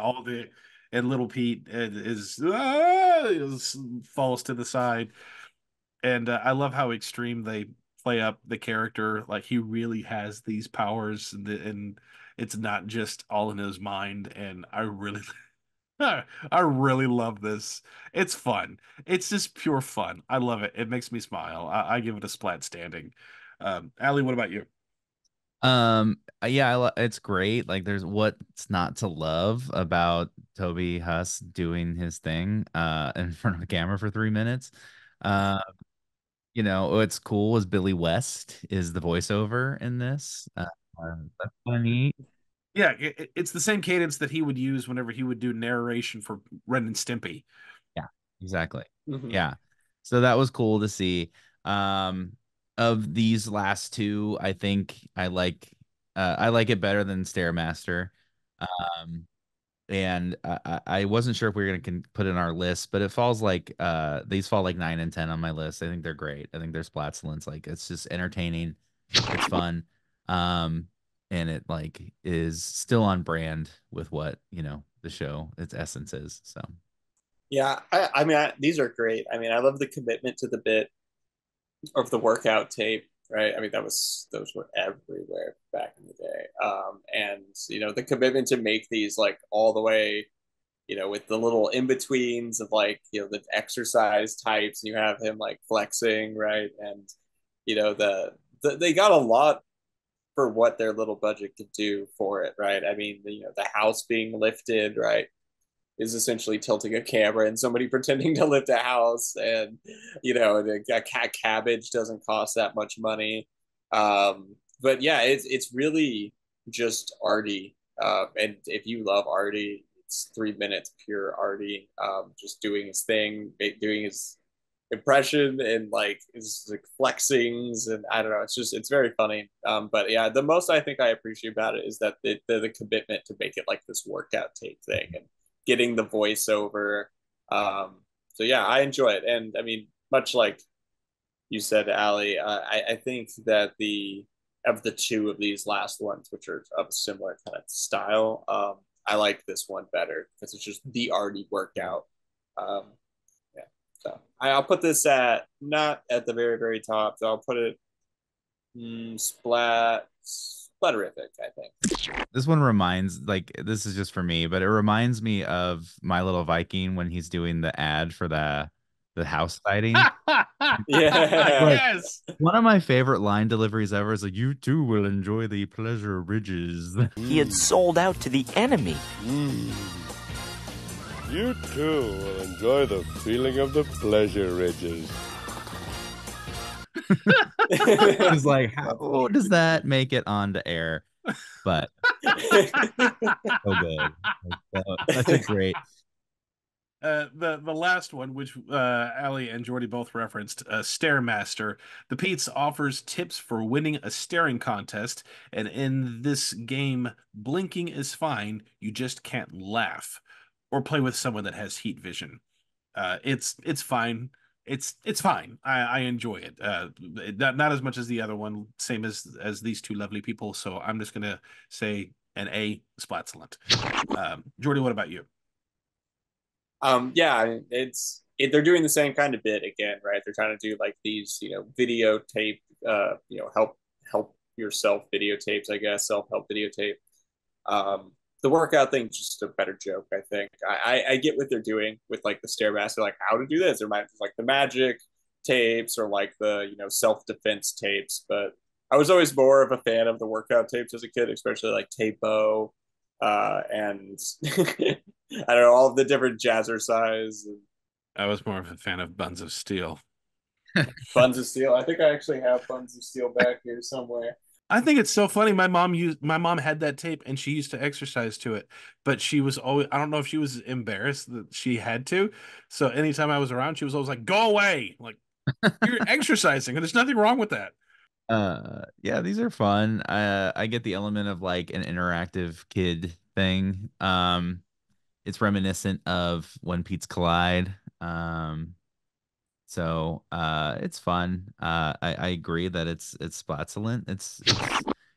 little Pete falls to the side. And I love how extreme they play up the character. Like, he really has these powers, and it's not just all in his mind. And I really I really love this. It's fun. It's just pure fun. I love it. It makes me smile. I give it a splat standing. Allie, what about you? Yeah, it's great. Like, there's what's not to love about Toby Huss doing his thing in front of a camera for 3 minutes. What's cool is Billy West is the voiceover in this. That's funny. Yeah, it's the same cadence that he would use whenever he would do narration for Ren and Stimpy. Yeah, exactly. Yeah. So that was cool to see. Of these last two, I think I like it better than Stairmaster. And I wasn't sure if we were gonna put in our list, but it falls like these fall like 9 and 10 on my list. I think they're great. I think they're Splatulence. Like, it's just entertaining. It's fun. And it like is still on brand with what the show, its essence is. So yeah, I mean, these are great. I mean, I love the commitment to the bit of the workout tape, right? I mean, those were everywhere back in the day. And the commitment to make these like all the way, with the little in-betweens of like, the exercise types, and you have him like flexing, right? And they got a lot for what their little budget could do for it, right? I mean, the house being lifted, right, is essentially tilting a camera and somebody pretending to lift a house, and the cabbage doesn't cost that much money. But yeah, it's really just Artie. And if you love Artie, it's 3 minutes pure Artie, just doing his thing, doing his impression, and like his like flexings, and I don't know, it's very funny. But yeah, the most I think I appreciate about it is that the commitment to make it like this workout tape thing and getting the voiceover. So yeah, I enjoy it. And I mean, much like you said, Allie, I think that of the two of these last ones, which are of a similar kind of style, I like this one better because it's just the Artie workout. Yeah, so I'll put this not at the very, very top. So I'll put it splaterific, I think. This one reminds, like, this is just for me, but it reminds me of My Little Viking when he's doing the ad for the house sighting. Yeah. Yes. One of my favorite line deliveries ever is like, "You too will enjoy the pleasure ridges." He had sold out to the enemy. You too will enjoy the feeling of the pleasure ridges. It's like, how does that make it onto air? But so good. That's a great. The last one, which Allie and Jorde both referenced, Stairmaster. The Pete's offers tips for winning a staring contest, and in this game, blinking is fine. You just can't laugh. or play with someone that has heat vision. It's fine. It's fine. I enjoy it. Not as much as the other one, same as these two lovely people. So I'm just gonna say an A, Splatzelent. Jorde, what about you? Yeah, they're doing the same kind of bit again, right? They're trying to do like these, videotape, help yourself videotapes, I guess, self-help videotape. The workout thing's just a better joke, I think. I get what they're doing with like the Stairmaster, like how to do this. There might be like the magic tapes or like the, self-defense tapes, but I was always more of a fan of the workout tapes as a kid, especially like Tapo, and I don't know, all of the different jazzercise. I was more of a fan of Buns of Steel. Buns of Steel. I think I actually have Buns of Steel back here somewhere. I think it's so funny. My mom had that tape and she used to exercise to it, but she was always, I don't know if she was embarrassed that she had to. So anytime I was around, she was always like, "Go away. Like, you're exercising and there's nothing wrong with that." Yeah, these are fun. I get the element of like an interactive kid thing. It's reminiscent of When Pete's Collide. So it's fun. I agree that it's Splatzelent.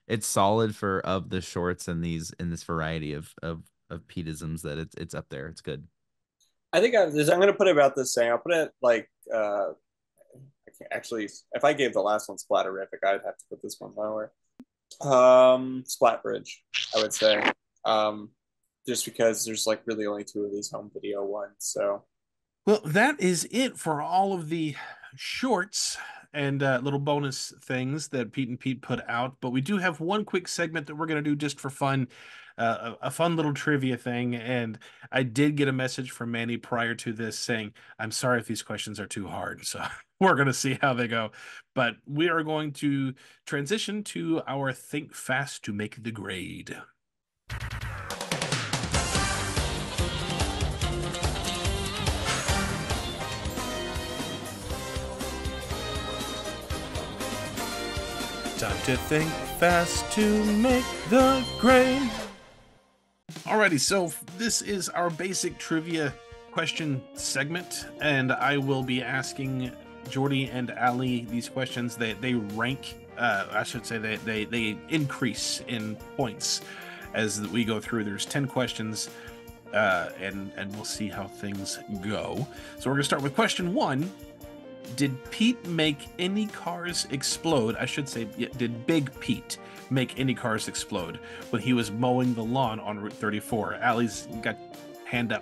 It's solid for of the shorts and in this variety of Peteisms that it's up there. It's good. I think I'm going to put it about the same. I'll put it like I can't actually. If I gave the last one Splatterific, I'd have to put this one lower. Splat Bridge, I would say. Just because there's like really only 2 of these home video ones, so. Well, that is it for all of the shorts and little bonus things that Pete and Pete put out. But we do have one quick segment that we're going to do just for fun, a fun little trivia thing. And I did get a message from Manny prior to this saying, "I'm sorry if these questions are too hard." So we're going to see how they go. But we are going to transition to our Think Fast to Make the Grade. Time to think fast to make the grade. Alrighty, so this is our basic trivia question segment, and I will be asking Jorde and Ali these questions. They rank, I should say, they increase in points as we go through. There's 10 questions, and we'll see how things go. So we're gonna start with question 1. Did Pete make any cars explode? I should say, did Big Pete make any cars explode when he was mowing the lawn on Route 34? Allie's got hand up.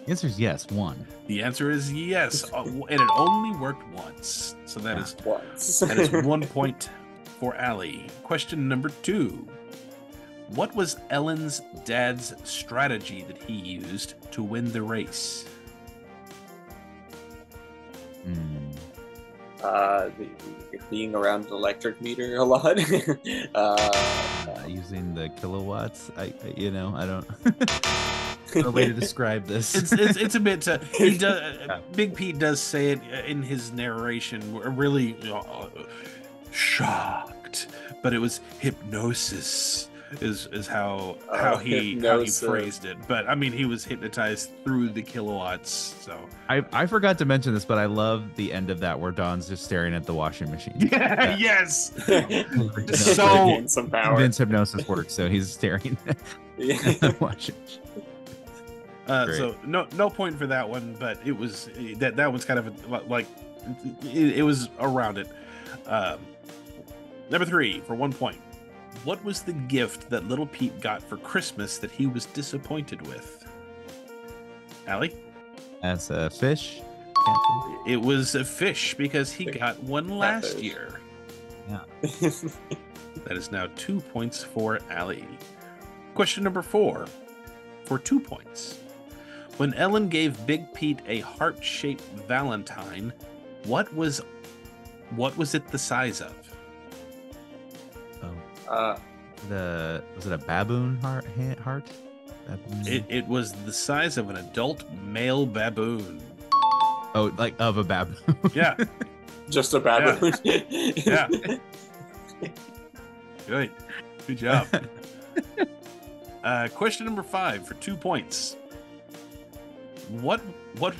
The answer is yes, 1. The answer is yes, and it only worked once. So that is 1 point for Allie. Question number 2. What was Ellen's dad's strategy that he used to win the race? Being around an electric meter a lot. Using the kilowatts. I don't. No way to describe this. It's a bit. Big Pete does say it in his narration. We're really shocked, but it was hypnosis. Is how he phrased it. But I mean, he was hypnotized through the kilowatts. So I forgot to mention this, but I love the end of that where Don's just staring at the washing machine. Yeah. Yes. So some power. Vince hypnosis works, so he's staring at the washing machine. So no point for that one, but it was that one's kind of like it was around it. Number 3 for 1 point. What was the gift that little Pete got for Christmas that he was disappointed with? Allie? That's a fish. It was a fish because he got one last year. Yeah. That is now 2 points for Allie. Question number 4 for 2 points. When Ellen gave Big Pete a heart-shaped Valentine, what was it the size of? Was it a baboon heart? Baboon? It was the size of an adult male baboon. Oh, like of a baboon. Yeah. Just a baboon. Yeah. Good job. Question number 5 for 2 points. What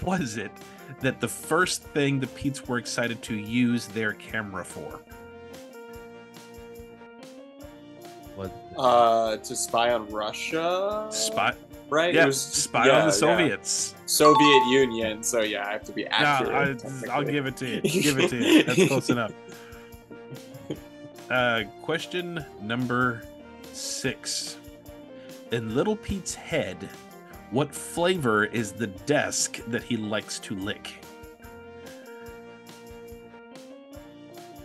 was it that the first thing the Pete's were excited to use their camera for? To spy on Russia? Right? Yeah, It was, spy on the Soviets. Soviet Union. So yeah, I have to be accurate. I'll give it to you. Give it to you. That's close enough. Question number 6. In Little Pete's head, what flavor is the desk that he likes to lick?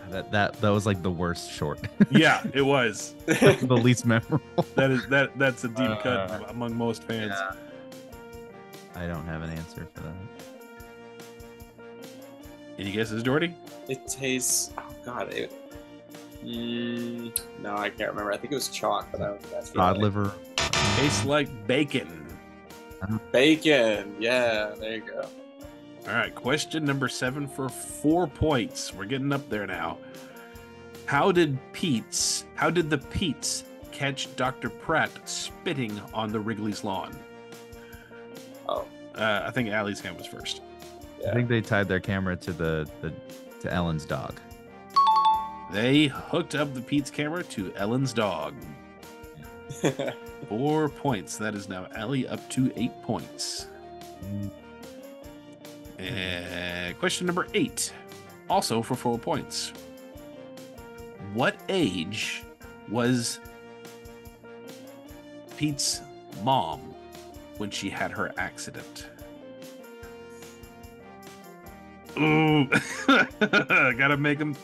That was like the worst short. Yeah, it was. The least memorable. That's a deep cut among most fans. Yeah. I don't have an answer for that. Any guesses, Jorde? It tastes. Oh God. No, I can't remember. I think it was chalk, but I don't think that's Cod liver. Tastes like bacon. Bacon. Yeah, there you go. All right, question number 7 for 4 points. We're getting up there now. How did the Pete's catch Dr. Pratt spitting on the Wrigley's lawn? Oh. I think Allie's hand was first. Yeah. I think they tied their camera to to Ellen's dog. They hooked up the Pete's camera to Ellen's dog. 4 points. That is now Allie up to 8 points. Question number 8, also for 4 points. What age was Pete's mom when she had her accident? Ooh, gotta make them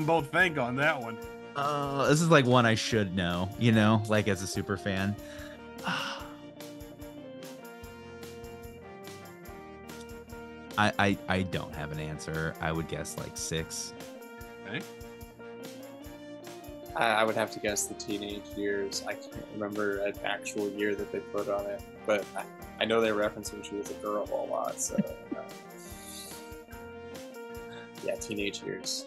both think on that one. This is like one I should know, like as a super fan. I don't have an answer. I would guess like 6. Okay. I would have to guess the teenage years. I can't remember an actual year that they put on it, but I know they reference when she was a girl a lot. So yeah, teenage years.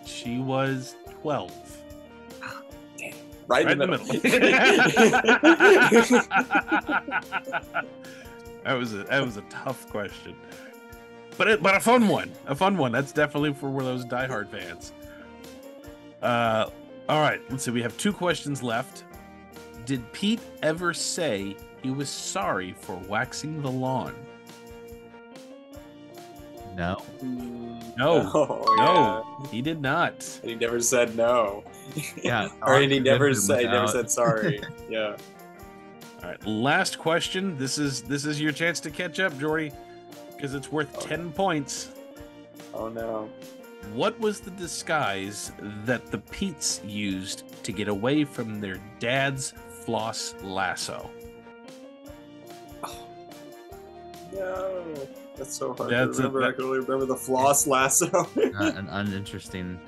She was 12. Damn. Right in the middle. That was a tough question. But a fun one. A fun one. That's definitely for those diehard fans. All right. Let's see. We have 2 questions left. Did Pete ever say he was sorry for waxing the lawn? No. No, he did not. And he never said no. Yeah. Or he never said sorry. Yeah. All right. Last question. This is your chance to catch up, Jorde, because it's worth 10 points. Oh no. What was the disguise that the Pete's used to get away from their dad's floss lasso? Oh. No. That's so hard to remember. I can only remember the floss lasso. An uninteresting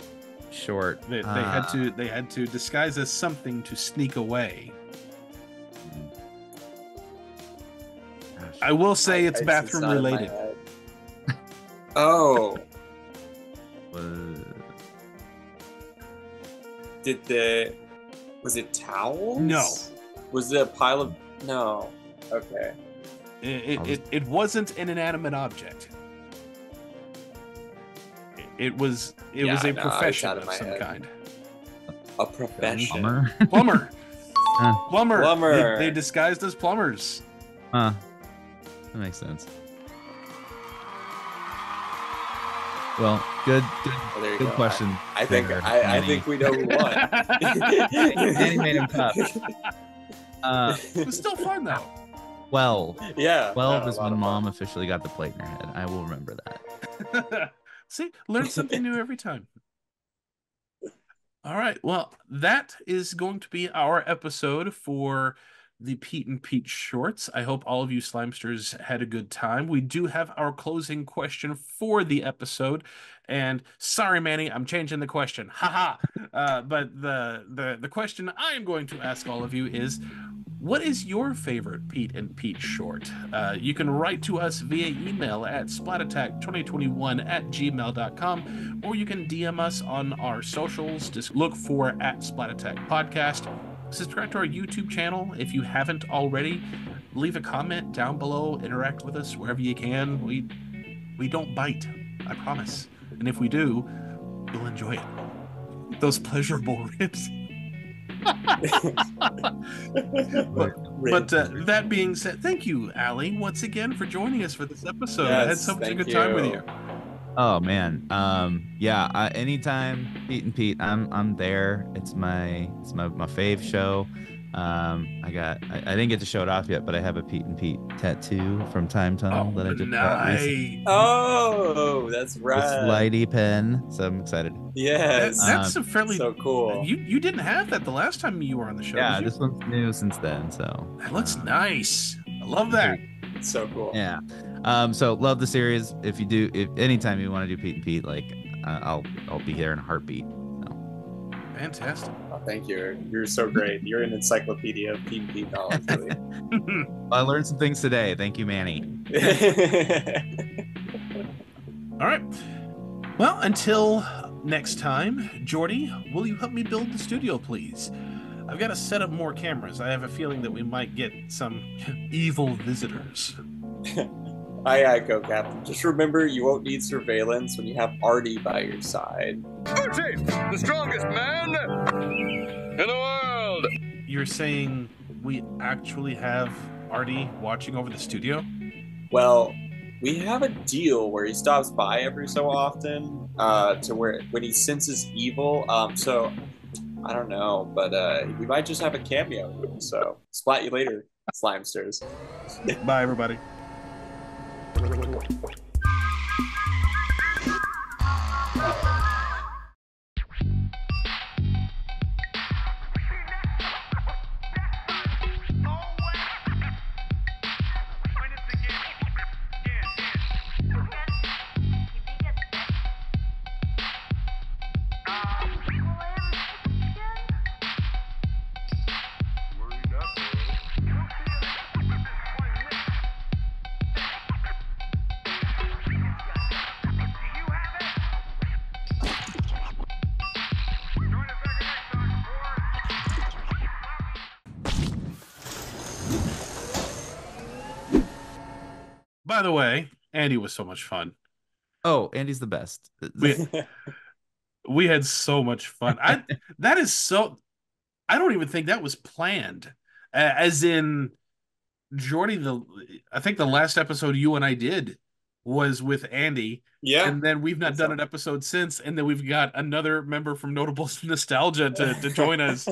short. They had to disguise as something to sneak away. Gosh. I will say it's bathroom related. Oh. Was it towels? No. Was it a pile of? No. Okay. It wasn't an inanimate object. It was a profession of some kind. A profession. Plumber. Plumber. Plumber. They disguised as plumbers. Huh. That makes sense. Well, good question. I think we know who won. Danny made him tough. It was still fun though. 12. Yeah. 12 is when Mom officially got the plate in her head. I will remember that. See, learn something new every time. All right. Well, that is going to be our episode for the Pete and Pete shorts. I hope all of you Slimesters had a good time. We do have our closing question for the episode. And sorry, Manny, I'm changing the question. Haha. But the question I am going to ask all of you is, what is your favorite Pete and Pete short? You can write to us via email at splatattack2021@gmail.com, or you can DM us on our socials. Just look for @Splat Attack Podcast. Subscribe to our YouTube channel if you haven't already. leave a comment down below, interact with us wherever you can. We don't bite, I promise. And if we do, you'll enjoy it. Those pleasurable ribs. but that being said, thank you, Allie, once again for joining us for this episode. Yes, I had so much a good time with you. Oh man, anytime Pete and Pete, I'm there. It's my fave show. I didn't get to show it off yet, but I have a Pete and Pete tattoo from Time Tunnel that I just got recently. Oh, that's right. It's Lighty pen, so I'm excited. Yes, that's a fairly so cool. You didn't have that the last time you were on the show. Yeah, this one's new since then, so that looks nice. I love that. It's so cool. Yeah. So love the series. If anytime you want to do Pete and Pete, like I'll be there in a heartbeat. So. Fantastic. Oh, thank you. You're so great. You're an encyclopedia of Pete and Pete knowledge. Really. I learned some things today. Thank you, Manny. All right. Well, until next time, Jorde, will you help me build the studio, please? I've got to set up more cameras. I have a feeling that we might get some evil visitors. Aye, go, Captain. Just remember, you won't need surveillance when you have Artie by your side. Artie, the strongest man in the world! You're saying we actually have Artie watching over the studio? Well, we have a deal where he stops by every so often to where when he senses evil. So I don't know, but we might just have a cameo. So splat you later, Slimesters. Bye, everybody. By the way, Andy was so much fun. Oh, Andy's the best. We had so much fun. I don't even think that was planned. As in, Jorde, I think the last episode you and I did was with Andy. Yeah. And then we've not done an episode since, and then we've got another member from Notable Nostalgia to join us.